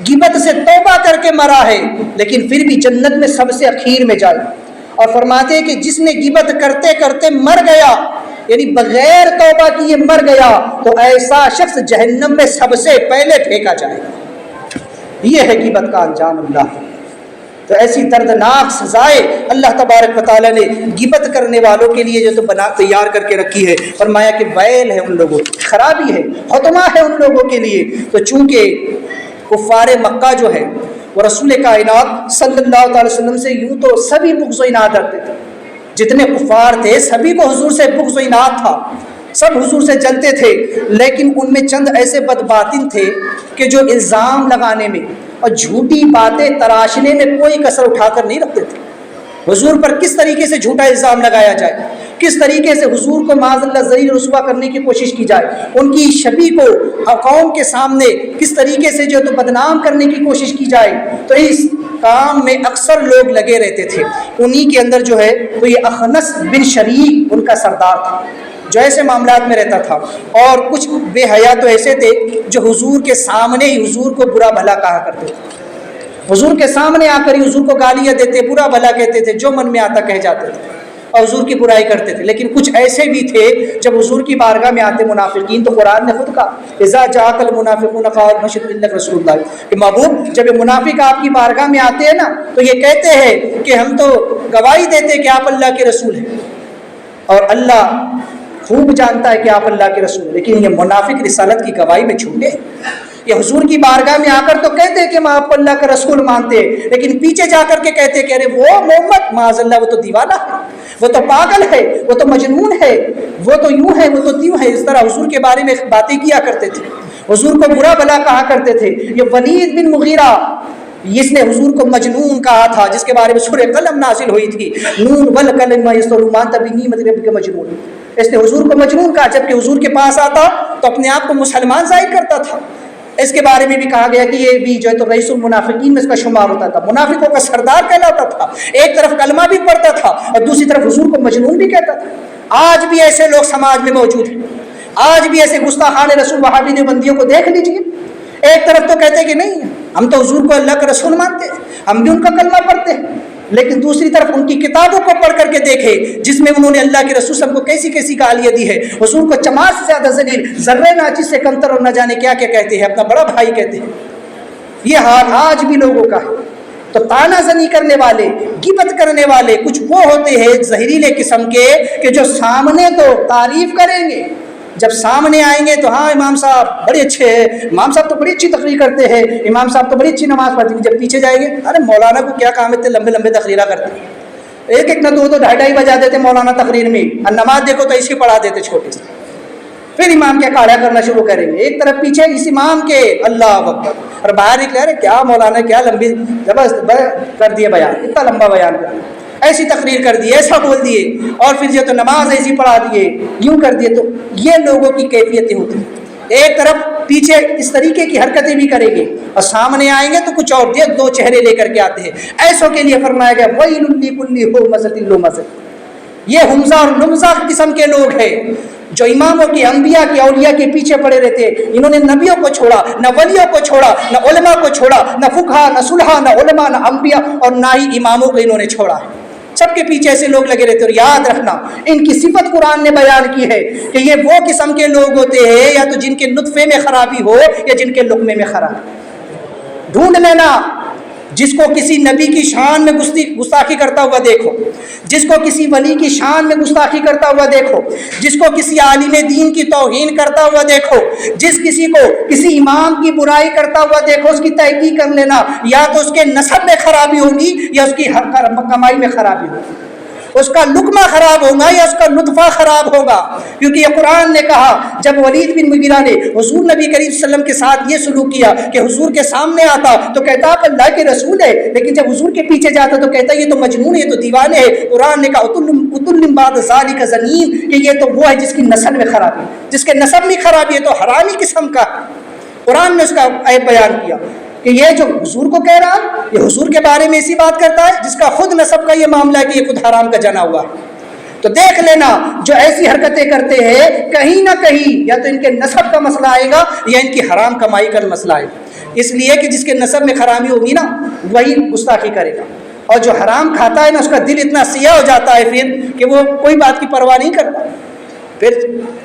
غیبت سے توبہ کر کے مرا ہے لیکن پھر بھی جنت میں سب سے اخیر میں جائے. اور فرماتے ہیں کہ جس نے غیبت کرتے کرتے مر گیا, یعنی بغیر توبہ کیے مر گیا, تو ایسا شخص جہنم میں سب سے پہلے پھینکا جائے. یہ ہے غیبت کا انجام. اللہ تو ایسی دردناک سزائے اللہ تبارک و تعالیٰ نے غیبت کرنے والوں کے لیے جو تو بنا تیار کر کے رکھی ہے. فرمایا کہ ویل ہے ان لوگوں کی, خرابی ہے, خاتمہ ہے ان لوگوں کے لیے. تو چونکہ کفار مکہ جو ہے وہ رسول کائنات صلی اللہ علیہ وسلم سے یوں تو سبھی بغض و عناد رکھتے تھے, جتنے کفار تھے سبھی کو حضور سے بغض و عناد تھا, سب حضور سے جلتے تھے, لیکن ان میں چند ایسے بدباطن تھے کہ جو الزام لگانے میں اور جھوٹی باتیں تراشنے میں کوئی کسر اٹھا کر نہیں رکھتے تھے. حضور پر کس طریقے سے جھوٹا الزام لگایا جائے, کس طریقے سے حضور کو معاذ اللہ ذلیل رسوا کرنے کی کوشش کی جائے, ان کی شبیہ کو قوم کے سامنے کس طریقے سے جو تو بدنام کرنے کی کوشش کی جائے. تو اس کام میں اکثر لوگ لگے رہتے تھے. انہی کے اندر جو ہے تو یہ اخنس بن شریک ان کا سردار تھا جو ایسے معاملات میں رہتا تھا. اور کچھ بے حیا تو ایسے تھے جو حضور کے سامنے ہی حضور کو برا بھلا کہا کرتے تھے, حضور کے سامنے آ کر ہی حضور کو گالیاں دیتے, برا بھلا کہتے تھے, جو من میں آتا کہہ جاتے تھے اور حضور کی برائی کرتے تھے. لیکن کچھ ایسے بھی تھے جب حضور کی بارگاہ میں آتے منافقین, تو قرآن نے خود کہا اذا جاءک المنافقون قالوا نشهد انک رسول اللہ, کہ محبوب جب یہ منافق آپ کی بارگاہ میں آتے ہیں نا تو یہ کہتے ہیں کہ ہم تو گواہی دیتے ہیں کہ آپ اللہ کے رسول ہیں, اور اللہ خوب جانتا ہے کہ آپ اللہ کے رسول ہیں, لیکن یہ منافق رسالت کی گواہی میں چھوٹے. یہ حضور کی بارگاہ میں آ کر تو کہتے ہیں کہ ہم آپ اللہ کا رسول مانتے ہیں, لیکن پیچھے جا کر کے کہتے ہیں کہ ارے وہ محمد معاذ اللہ وہ تو دیوانہ ہے, وہ تو پاگل ہے, وہ تو مجنون ہے, وہ تو یوں ہے, وہ تو تیوں ہے. اس طرح حضور کے بارے میں باتیں کیا کرتے تھے, حضور کو برا بھلا کہا کرتے تھے. یہ ولید بن مغیرہ جس نے حضور کو مجنون کہا تھا, جس کے بارے میں سورہ قلم نازل ہوئی تھی, نون والقلم یسطرون انت بنعمت ربک مجنون, اس نے حضور کو مجنون کہا. جبکہ حضور کے پاس آتا تو اپنے آپ کو مسلمان ظاہر کرتا تھا. اس کے بارے میں بھی کہا گیا کہ یہ بھی جو ہے تو رئیس المنافقین میں اس کا شمار ہوتا تھا, منافقوں کا سردار کہلاتا تھا. ایک طرف کلمہ بھی پڑھتا تھا اور دوسری طرف حضور کو مجنون بھی کہتا تھا. آج بھی ایسے لوگ سماج میں موجود ہیں, آج بھی ایسے گستاخان رسول وہابی دیوبندیوں کو دیکھ لیجیے. ایک طرف تو کہتے ہیں کہ نہیں ہم تو حضور کو اللہ کا رسول مانتے ہیں, ہم بھی ان کا کلمہ پڑھتے ہیں, لیکن دوسری طرف ان کی کتابوں کو پڑھ کر کے دیکھے جس میں انہوں نے اللہ کے رسول صلی اللہ علیہ وسلم کو کیسی کیسی گالیاں دی ہے, حضور کو چماس سے زیادہ ذلیل, ذرے ناچیز سے کمتر اور نہ جانے کیا کیا کہتے ہیں, اپنا بڑا بھائی کہتے ہیں. یہ حال آج بھی لوگوں کا ہے. تو طعنہ زنی کرنے والے, غیبت کرنے والے کچھ وہ ہوتے ہیں زہریلے قسم کے کہ جو سامنے تو تعریف کریں گے, جب سامنے آئیں گے تو ہاں امام صاحب بڑے اچھے ہیں, امام صاحب تو بڑی اچھی تقریر کرتے ہیں, امام صاحب تو بڑی اچھی نماز پڑھتے ہیں. جب پیچھے جائیں گے ارے مولانا کو کیا کام ہے, لمبے لمبے تقریرہ کرتے ہیں, ایک ایک نہ دو ڈھائی ڈھائی بجا دیتے مولانا تقریر میں, اور نماز دیکھو تو اسی پڑھا دیتے چھوٹے سے. پھر امام کے اکھاڑا کرنا شروع کریں گے, ایک طرف پیچھے اس امام کے اللہ اکبر, اور باہر نکلے ارے کیا مولانا کیا لمبی زبردست کر دیے بیان, اتنا لمبا بیان کر دیا, ایسی تقریر کر دی, ایسا بول دیے, اور پھر جو تو نماز ایسی پڑھا دیے, یوں کر دیے. تو یہ لوگوں کی کیفیتیں ہوتی ہیں. ایک طرف پیچھے اس طریقے کی حرکتیں بھی کریں گے اور سامنے آئیں گے تو کچھ اور دو چہرے لے کر کے آتے ہیں. ایسوں کے لیے فرمایا گیا وَيْلٌ لِكُلِّ هُمَزَةٍ لُمَزَةٍ, یہ ہمزہ اور لمزہ قسم کے لوگ ہیں جو اماموں کی, انبیاء کی, اولیاء کے پیچھے پڑے رہتے ہیں. انہوں نے نبیوں کو چھوڑا, نہ ولیوں کو چھوڑا, نہ علماء کو چھوڑا, نہ فقہا, نہ صلحاء, نہ علماء, نہ انبیاء, اور نہ ہی اماموں کو انہوں نے چھوڑا. سب کے پیچھے ایسے لوگ لگے رہتے. اور یاد رکھنا ان کی صفت قرآن نے بیان کی ہے کہ یہ وہ قسم کے لوگ ہوتے ہیں یا تو جن کے نطفے میں خرابی ہو یا جن کے لقمے میں خرابی. ڈھونڈ لینا جس کو کسی نبی کی شان میں گستاخی کرتا ہوا دیکھو, جس کو کسی ولی کی شان میں گستاخی کرتا ہوا دیکھو, جس کو کسی عالم دین کی توہین کرتا ہوا دیکھو, جس کسی کو کسی امام کی برائی کرتا ہوا دیکھو, اس کی تحقیق کر لینا یا تو اس کے نسب میں خرابی ہوگی یا اس کی کمائی میں خرابی ہوگی, اس کا لقمہ خراب ہوگا یا اس کا نطفہ خراب ہوگا. کیونکہ یہ قرآن نے کہا جب ولید بن مغیرہ نے حضور نبی کریم صلی اللہ علیہ وسلم کے ساتھ یہ سلوک کیا کہ حضور کے سامنے آتا تو کہتا آپ اللہ کے رسول ہے, لیکن جب حضور کے پیچھے جاتا تو کہتا یہ تو مجنون ہے, یہ تو دیوانے ہے. قرآن نے کہا اتل بعد ذالک زنین, کہ یہ تو وہ ہے جس کی نسل میں خرابی, جس کے نسب میں خرابی ہے تو حرامی قسم کا. قرآن نے اس کا عیب بیان کیا. کہ یہ جو حضور کو کہہ رہا ہے یہ حضور کے بارے میں ایسی بات کرتا ہے جس کا خود نسب کا یہ معاملہ ہے کہ یہ خود حرام کا جنا ہوا ہے۔ تو دیکھ لینا جو ایسی حرکتیں کرتے ہیں کہیں نہ کہیں یا تو ان کے نسب کا مسئلہ آئے گا یا ان کی حرام کمائی کا مسئلہ آئے گا، اس لیے کہ جس کے نسب میں خرامی ہوگی نا وہی گستاخی کرے گا، اور جو حرام کھاتا ہے نا اس کا دل اتنا سیاہ ہو جاتا ہے پھر کہ وہ کوئی بات کی پرواہ نہیں کرتا، پھر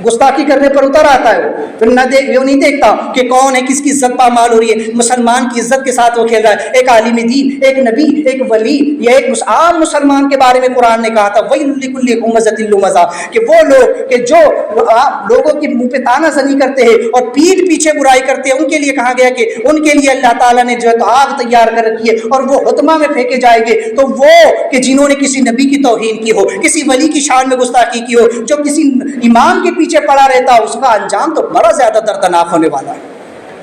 گستاخی کرنے پر اتر آتا ہے، پھر وہ نہیں دیکھتا کہ کون ہے، کس کی عزت پامال ہو رہی ہے، مسلمان کی عزت کے ساتھ وہ کھیل رہا ہے۔ ایک عالم دین، ایک نبی، ایک ولی یا ایک عام مسلمان کے بارے میں قرآن نے کہا تھا وَيْلٌ لِكُلِّ هُمَزَةٍ لُمَزَةٍ، کہ وہ لوگ کہ جو لوگوں کے منہ پہ طعنہ زنی کرتے ہیں اور پیٹھ پیچھے برائی کرتے ہیں، ان کے لیے کہا گیا کہ ان کے لیے اللہ تعالیٰ نے جو ہے تو آگ تیار کر رکھی ہے اور وہ حطمہ میں پھینکے جائیں گے۔ تو وہ کہ جنہوں نے کسی نبی کی توہین کی ہو، کسی ولی کی شان میں گستاخی کی ہو، جو کسی امام کے پیچھے پڑا رہتا اس کا انجام تو بڑا زیادہ دردناک ہونے والا ہے۔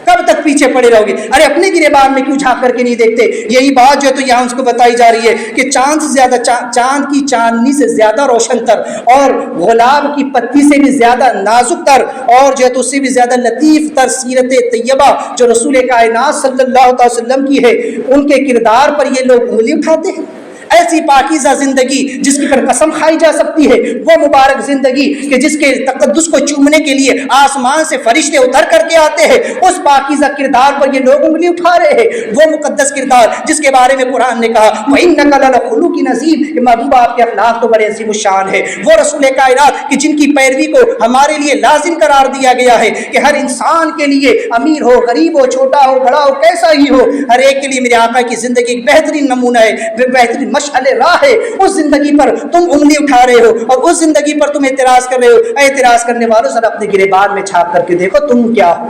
کب تک پیچھے پڑے رہو گے؟ ارے اپنے گریبان میں کیوں جھانک کر کے نہیں دیکھتے؟ یہی بات جو ہے تو یہاں اس کو بتائی جا رہی ہے کہ چاند سے زیادہ، چاند کی چاندنی سے زیادہ روشن تر اور گلاب کی پتی سے بھی زیادہ نازک تر اور جو ہے تو اس سے بھی زیادہ لطیف تر سیرت طیبہ جو رسول کائنات صلی اللہ علیہ وسلم کی ہے، ان کے کردار پر یہ لوگ انگلی اٹھاتے ہیں۔ ایسی پاکیزہ زندگی جس کی پر قسم کھائی جا سکتی ہے، وہ مبارک زندگی کہ جس کے تقدس کو چومنے کے لیے آسمان سے فرشتے اتر کر کے آتے ہیں، اس پاکیزہ کردار پر یہ لوگ انگلی اٹھا رہے ہیں۔ وہ مقدس کردار جس کے بارے میں قرآن نے کہا وَإِنَّكَ لَعَلَىٰ عَظِيمٍ، کہ محبوب آپ کے اخلاق تو بڑے عظیم الشان ہے۔ وہ رسول کائنات کہ جن کی پیروی کو ہمارے لیے لازم قرار دیا گیا ہے کہ ہر انسان کے لیے، امیر ہو غریب ہو چھوٹا ہو بڑا ہو کیسا ہی ہو، ہر ایک کے لیے میرے آقا کی زندگی ایک بہترین نمونہ ہے، بہترین مشعل راہ ہے۔ اس زندگی پر تم انگلی اٹھا رہے ہو اور اس زندگی پر تم اعتراض کر رہے ہو۔ اعتراض کرنے والوں ذرا اپنے گریبان میں چھاپ کر کے دیکھو تم کیا ہو،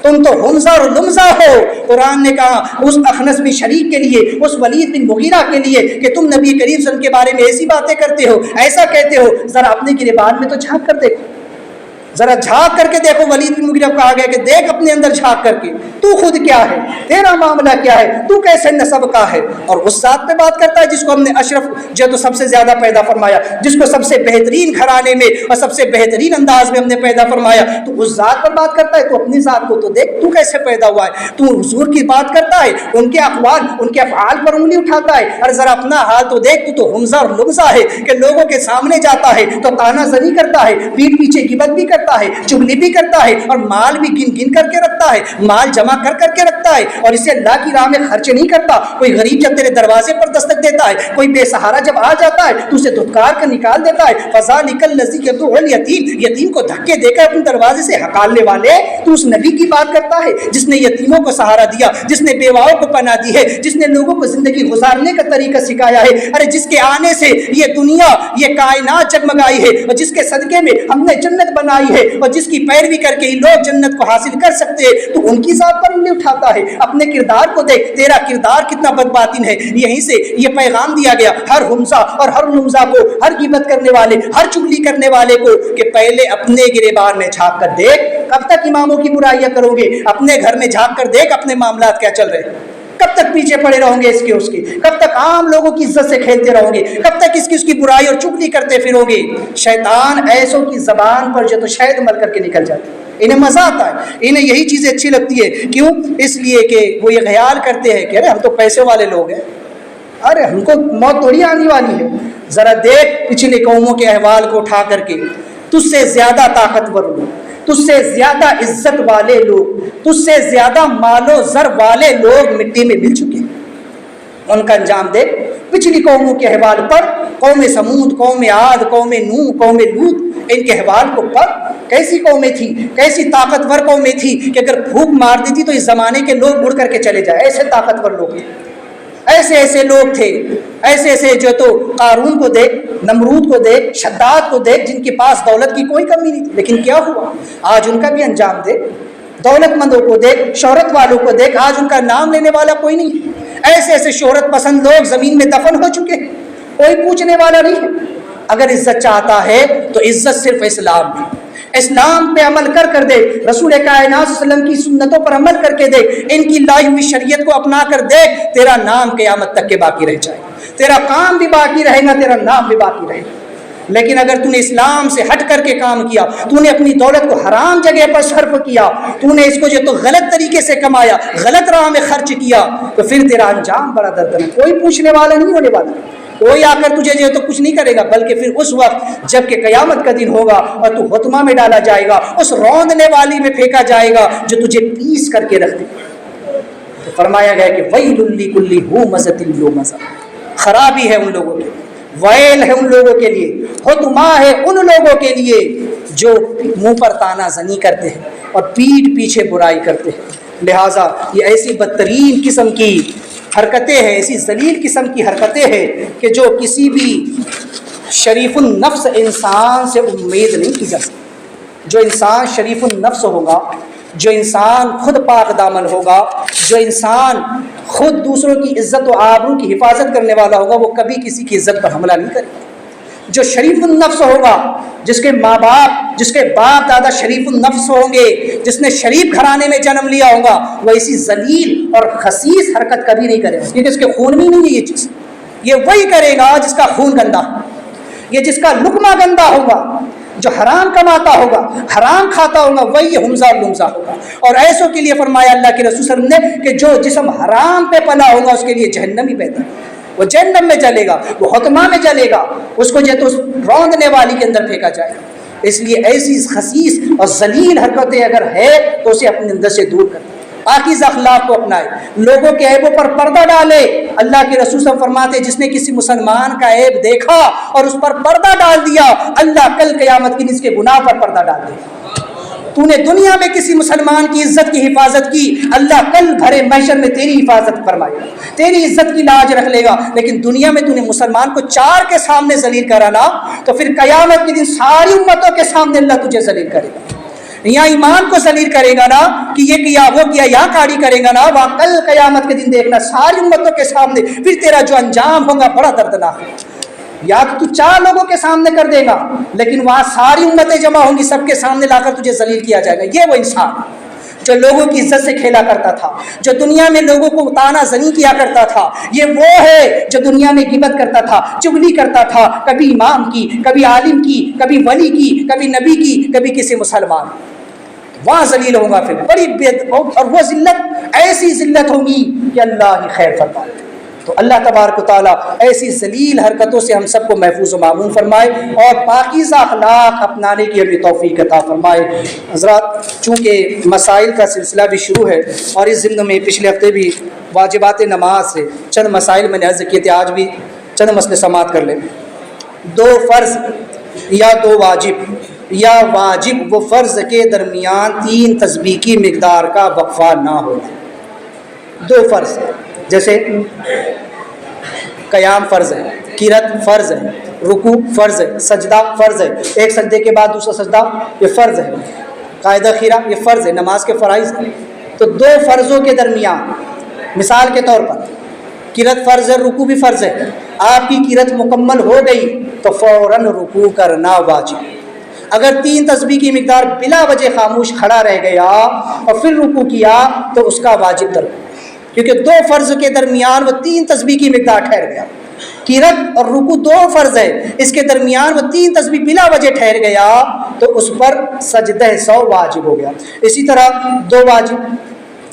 تم تو ہمزہ اور لمزہ ہو۔ قرآن نے کہا اس اخنس بن شریک کے لیے، اس ولید بن مغیرہ کے لیے کہ تم نبی کریم صلی اللہ علیہ وسلم کے بارے میں ایسی باتیں کرتے ہو، ایسا کہتے ہو، ذرا اپنے گریبان میں تو جھانک کر دیکھو، ذرا جھانک کر کے دیکھو۔ ولید بن مغیرہ کو کہا گیا کہ دیکھ اپنے اندر جھانک کر کے، تو خود کیا ہے، تیرا معاملہ کیا ہے، تو کیسے نسب کا ہے۔ اور اس ذات پہ بات کرتا ہے جس کو ہم نے اشرف جو تو سب سے زیادہ پیدا فرمایا، جس کو سب سے بہترین گھرانے میں اور سب سے بہترین انداز میں ہم نے پیدا فرمایا، تو اس ذات پر بات کرتا ہے۔ تو اپنی ذات کو تو دیکھ، تو کیسے پیدا ہوا ہے۔ تو حضور کی بات کرتا ہے، ان کے اقوال، ان کے افعال پر انگلی اٹھاتا ہے۔ اور ذرا اپنا حال تو دیکھ، تو ہمزہ اور لمزہ ہے کہ لوگوں کے سامنے جاتا ہے تو طعنہ زنی کرتا ہے، پیٹھ پیچھے غیبت بھی کرتا ہے، چغلی بھی کرتا ہے، اور مال بھی گن گن کر کے رکھتا ہے، مال جمع کر کر کے رکھتا ہے، اور اسے اللہ کی راہ میں خرچ نہیں کرتا۔ کوئی غریب جب تیرے دروازے پر دستک دیتا ہے، کوئی بے سہارا جب آ جاتا ہے تو اسے دھتکار کر نکال دیتا ہے۔ فذلک الذی یدعو الیتیم، یتیم کو دھکے دے کر اپنے دروازے سے ہکالنے والے، تو اس نبی کی بات کرتا ہے جس نے یتیموں کو سہارا دیا، جس نے بیواؤں کو پناہ دی ہے، جس نے لوگوں کو زندگی گزارنے کا طریقہ سکھایا ہے۔ ارے جس کے آنے سے یہ دنیا، یہ کائنات جگمگائی ہے، اور جس کے صدقے میں ہم نے جنت بنائی ہے، اور جس کی پیروی کر کے ہی لوگ جنت کو حاصل کر سکتے ہیں، تو ان کی ذات پر انگلی اٹھاتا ہے۔ اپنے کردار کو دیکھ، تیرا کردار کتنا بدباطن ہے۔ یہیں سے یہ پیغام دیا گیا ہر ہمزہ اور ہر لمزہ کو، ہر غیبت کرنے والے، ہر چغلی کرنے والے کو کہ پہلے اپنے گریبان میں جھانک کر دیکھ۔ کب تک اماموں کی برائیاں کرو گے؟ اپنے گھر میں جھانک کر دیکھ اپنے معاملات کیا چل رہے ہیں۔ کب تک پیچھے پڑے رہو گے اس کے؟ کب تک عام لوگوں کی عزت سے کھیلتے رہو گے؟ کب تک اس کی برائی اور چغلی کرتے پھرو گے؟ شیطان ایسوں کی زبان پر جو تو شہد مل کر کے نکل جاتے ہیں، انہیں مزہ آتا ہے، انہیں یہی چیزیں اچھی لگتی ہے۔ کیوں؟ اس لیے کہ وہ یہ خیال کرتے ہیں کہ ارے ہم تو پیسے والے لوگ ہیں، ارے ہم کو موت تھوڑی آنے والی ہے۔ ذرا دیکھ پچھلی قوموں کے احوال کو اٹھا کر کے، تجھ سے زیادہ طاقتور لوگ، تجھ سے زیادہ عزت والے لوگ، تجھ سے زیادہ مال و زر والے لوگ مٹی میں مل چکے ہیں۔ ان کا انجام دیکھ پچھلی قوموں کے احوال پر، قوم سمود، قوم عاد، قوم نوح، قوم لوط، ان کے احوال کو پڑھ۔ کیسی قومیں تھی، کیسی طاقتور قومیں تھی کہ اگر بھوک مار دیتی تو اس زمانے کے لوگ اڑ کر کے چلے جائے، ایسے طاقتور لوگ تھے، ایسے ایسے لوگ تھے، ایسے ایسے جو تو قارون کو دیکھ، نمرود کو دیکھ، شداد کو دیکھ، جن کے پاس دولت کی کوئی کمی نہیں تھی، لیکن کیا ہوا آج ان کا بھی انجام دیکھ۔ دولت مندوں کو دیکھ، شہرت والوں کو دیکھ، آج ان کا نام لینے والا کوئی نہیں۔ ایسے ایسے شہرت پسند لوگ زمین میں دفن ہو چکے، کوئی پوچھنے والا نہیں ہے۔ اگر عزت چاہتا ہے تو عزت صرف اسلام میں، اسلام پہ عمل کر کر دے، رسول کائنات صلی اللہ علیہ وسلم کی سنتوں پر عمل کر کے دیکھ، ان کی لائی ہوئی شریعت کو اپنا کر دیکھ، تیرا نام قیامت تک کے باقی رہ جائے گا، تیرا کام بھی باقی رہے گا، تیرا نام بھی باقی رہے گا۔ لیکن اگر تو نے اسلام سے ہٹ کر کے کام کیا، تو نے اپنی دولت کو حرام جگہ پر صرف کیا، تو نے اس کو جو تو غلط طریقے سے کمایا، غلط راہ میں خرچ کیا، تو پھر تیرا انجام بڑا دردناک، کوئی پوچھنے والا نہیں ہونے والا، کوئی آ کر تجھے جو تو کچھ نہیں کرے گا، بلکہ پھر اس وقت جب کہ قیامت کا دن ہوگا اور تو حطمہ میں ڈالا جائے گا، اس روندنے والی میں پھینکا جائے گا جو تجھے پیس کر کے رکھ دے۔ تو فرمایا گیا کہ ویل لکل ہمزۃ لمزہ، خرابی ہے ان لوگوں کے، ویل ہے ان لوگوں کے لیے، حطمہ ہے ان لوگوں کے لیے جو منہ پر تانا زنی کرتے ہیں اور پیٹھ پیچھے برائی کرتے ہیں۔ لہٰذا یہ ایسی بدترین قسم کی حرکتیں ہیں، ایسی ذلیل قسم کی حرکتیں ہیں کہ جو کسی بھی شریف النفس انسان سے امید نہیں کی جا سکتی۔ جو انسان شریف النفس ہوگا، جو انسان خود پاک دامن ہوگا، جو انسان خود دوسروں کی عزت و آبرو کی حفاظت کرنے والا ہوگا، وہ کبھی کسی کی عزت پر حملہ نہیں کرے گا۔ جو شریف النفس ہوگا، جس کے ماں باپ، جس کے باپ دادا شریف النفس ہوں گے، جس نے شریف گھرانے میں جنم لیا ہوگا، وہ ایسی ذلیل اور خسیس حرکت کبھی نہیں کرے گا، کیونکہ اس کے خون میں نہیں ہے یہ چیز۔ یہ وہی کرے گا جس کا خون گندا ہو، یہ جس کا لقمہ گندا ہوگا، جو حرام کماتا ہوگا، حرام کھاتا ہوگا، وہی حمزہ لمزہ ہوگا۔ اور ایسوں کے لیے فرمایا اللہ کے رسول صلی اللہ علیہ وسلم نے کہ جو جسم حرام پہ پلا ہوگا اس کے لیے جہنم ہی بہتر ہے، وہ جہنم میں جلے گا، وہ حطمہ میں جلے گا، اس کو جو تو روندنے والی کے اندر پھینکا جائے گا۔ اس لیے ایسی خسیس اور ذلیل حرکتیں اگر ہے تو اسے اپنے اندر سے دور کر، پاکیزہ اخلاق کو اپنائے، لوگوں کے عیبوں پر پردہ ڈالے۔ اللہ کے رسول صلی اللہ علیہ وسلم فرماتے ہیں جس نے کسی مسلمان کا عیب دیکھا اور اس پر پردہ ڈال دیا، اللہ کل قیامت کے دن اس کے گناہ پر پردہ ڈال دے گا۔ تو نے دنیا میں کسی مسلمان کی عزت کی حفاظت کی، اللہ کل بھرے محشر میں تیری حفاظت فرمائے گا، تیری عزت کی لاج رکھ لے گا۔ لیکن دنیا میں تو نے مسلمان کو چار کے سامنے ذلیل کرانا، تو پھر قیامت کے دن ساری امتوں کے سامنے اللہ تجھے ذلیل کرے گا۔ یہاں ایمان کو ذلیل کرے گا نا کہ یہ کیا وہ کیا، یہاں کاڑی کرے گا نا، وہاں کل قیامت کے دن دیکھنا ساری امتوں کے سامنے پھر تیرا جو انجام ہوگا بڑا دردناک ہے۔ یا تو چار لوگوں کے سامنے کر دے گا، لیکن وہاں ساری امتیں جمع ہوں گی، سب کے سامنے لا کر تجھے ذلیل کیا جائے گا۔ یہ وہ انسان جو لوگوں کی عزت سے کھیلا کرتا تھا، جو دنیا میں لوگوں کو طعنہ زنی کیا کرتا تھا، یہ وہ ہے جو دنیا میں غیبت کرتا تھا، چغلی کرتا تھا، کبھی امام کی، کبھی عالم کی، کبھی ولی کی، کبھی نبی کی، کبھی کسی مسلمان۔ وہاں ذلیل ہوگا پھر بڑی اور وہ ذلت ایسی ذلت ہوگی کہ اللہ ہی خیر فرمائے۔ تو اللہ تبارک و تعالیٰ ایسی ذلیل حرکتوں سے ہم سب کو محفوظ و معمون فرمائے اور پاکیزہ اخلاق اپنانے کی ہمیں توفیق عطا فرمائے۔ حضرات، چونکہ مسائل کا سلسلہ بھی شروع ہے اور اس ضمن میں پچھلے ہفتے بھی واجبات نماز سے چند مسائل میں نے عرض کیے تھے، آج بھی چند مسئلے سماعت کر لیں۔ دو فرض یا دو واجب یا واجب و فرض کے درمیان 3 تسبیح کی مقدار کا وقفہ نہ ہو۔ دو فرض جیسے قیام فرض ہے، قرات فرض ہے، رکوع فرض ہے، سجدہ فرض ہے، ایک سجدے کے بعد دوسرا سجدہ یہ فرض ہے، قاعدہ خیرہ یہ فرض ہے، نماز کے فرائض ہیں۔ تو دو فرضوں کے درمیان مثال کے طور پر قرات فرض ہے، رکوع بھی فرض ہے، آپ کی قرات مکمل ہو گئی تو فوراً رکوع کرنا واجب۔ اگر 3 تسبیح کی مقدار بلا وجہ خاموش کھڑا رہ گیا اور پھر رکوع کیا تو اس کا واجب ترک، کیونکہ دو فرض کے درمیان وہ 3 تسبیح کی مقدار ٹھہر گیا۔ قرات اور رکوع دو فرض ہے، اس کے درمیان وہ 3 تسبیح بلا وجہ ٹھہر گیا تو اس پر سجدہ سہو واجب ہو گیا۔ اسی طرح دو واجب،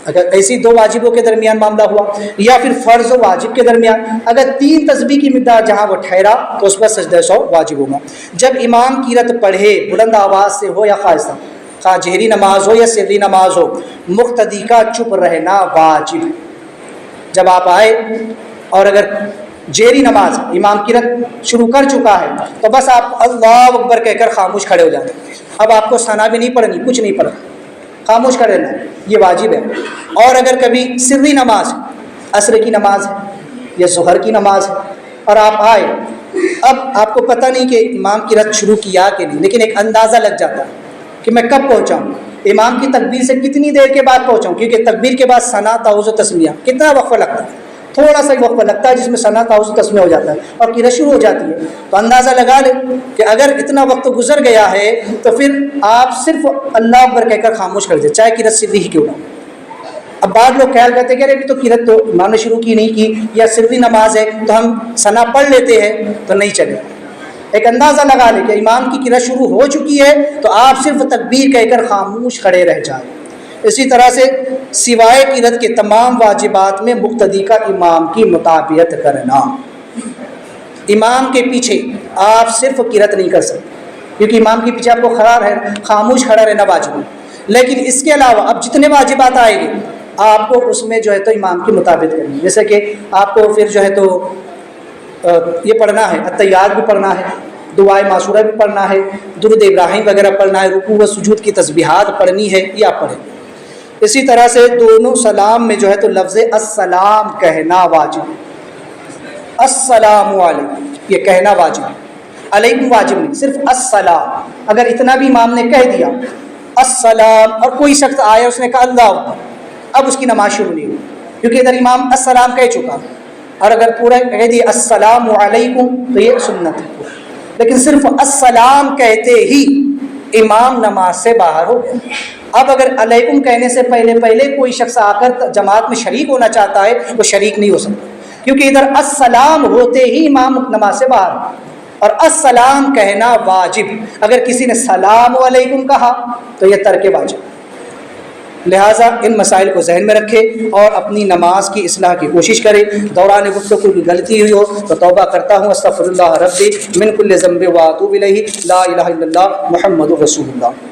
اگر ایسی دو واجبوں کے درمیان معاملہ ہوا یا پھر فرض و واجب کے درمیان اگر 3 تسبیح کی مقدار جہاں وہ ٹھہرا تو اس پر سجدہ سہو واجب ہوگا۔ جب امام قرات پڑھے بلند آواز سے ہو یا خاصہ، خواہ جہری نماز ہو یا سری نماز ہو، مقتدی کا چپ رہنا واجب۔ جب آپ آئے اور اگر جہری نماز امام قرات شروع کر چکا ہے تو بس آپ اللہ اکبر کہہ کر خاموش کھڑے ہو جاتے ہیں، اب آپ کو ثنا بھی نہیں پڑھنی، کچھ نہیں پڑھنا، خاموش کر رہنا ہے، یہ واجب ہے۔ اور اگر کبھی سری نماز عصر کی نماز ہے یا ظہر کی نماز ہے اور آپ آئے، اب آپ کو پتہ نہیں کہ امام قرات شروع کیا کہ نہیں، لیکن ایک اندازہ لگ جاتا ہے کہ میں کب پہنچاؤں، امام کی تکبیر سے کتنی دیر کے بعد پہنچاؤں، کیونکہ تکبیر کے بعد ثنا تعوذ و تسمیہ کتنا وقفہ لگتا ہے، تھوڑا سا وقفہ لگتا ہے جس میں ثنا تعوذ و تسمیہ ہو جاتا ہے اور قرات شروع ہو جاتی ہے۔ تو اندازہ لگا لیں کہ اگر اتنا وقت گزر گیا ہے تو پھر آپ صرف اللہ اکبر کہہ کر خاموش کر دیں، چاہے قرات سری ہی کیوں نہ۔ اب بعض لوگ خیال کرتے کہ ابھی تو قرات تو امام نے شروع کی نہیں کی یا سری نماز ہے تو ہم ثنا پڑھ لیتے ہیں، تو نہیں چلے۔ ایک اندازہ لگا لیں کہ امام کی قرأت شروع ہو چکی ہے تو آپ صرف تکبیر کہہ کر خاموش کھڑے رہ جائیں۔ اسی طرح سے سوائے قرأت کے تمام واجبات میں مقتدی کا امام کی مطابقت کرنا۔ امام کے پیچھے آپ صرف قرأت نہیں کر سکتے، کیونکہ امام کے پیچھے آپ کو خاموش کھڑا رہنا واجب ہے، لیکن اس کے علاوہ اب جتنے واجبات آئیں گے آپ کو اس میں جو ہے تو امام کی مطابقت کرنی ہے۔ جیسے کہ آپ کو پھر جو ہے تو یہ پڑھنا ہے، التحیات بھی پڑھنا ہے، دعائے معصورہ بھی پڑھنا ہے، درود ابراہیم وغیرہ پڑھنا ہے، رکوع و سجود کی تسبیحات پڑھنی ہے، یہ آپ پڑھیں۔ اسی طرح سے دونوں سلام میں جو ہے تو لفظ السلام کہنا واجب ہے۔ السلام علیکم یہ کہنا واجب ہے، علیکم واجب نہیں، صرف السلام۔ اگر اتنا بھی امام نے کہہ دیا السلام اور کوئی شخص آیا اس نے کہا اللہ اکبر، اب اس کی نماز شروع نہیں ہوئی، کیونکہ ادھر امام السلام کہہ چکا، اور اگر پورا کہہ دیا السلام علیکم تو یہ سنت ہے، لیکن صرف السلام کہتے ہی امام نماز سے باہر ہو گیا۔ اب اگر علیکم کہنے سے پہلے کوئی شخص آ کر جماعت میں شریک ہونا چاہتا ہے وہ شریک نہیں ہو سکتا، کیونکہ ادھر السلام ہوتے ہی امام نماز سے باہر، اور السلام کہنا واجب۔ اگر کسی نے سلام علیکم کہا تو یہ ترک واجب۔ لہٰذا ان مسائل کو ذہن میں رکھے اور اپنی نماز کی اصلاح کی کوشش کرے۔ دوران گفتگو کوئی غلطی ہوئی ہو تو توبہ کرتا ہوں، استغفر اللہ ربی من کل ذنب و اتوب الیہ، لا الہ الا اللہ محمد رسول اللہ۔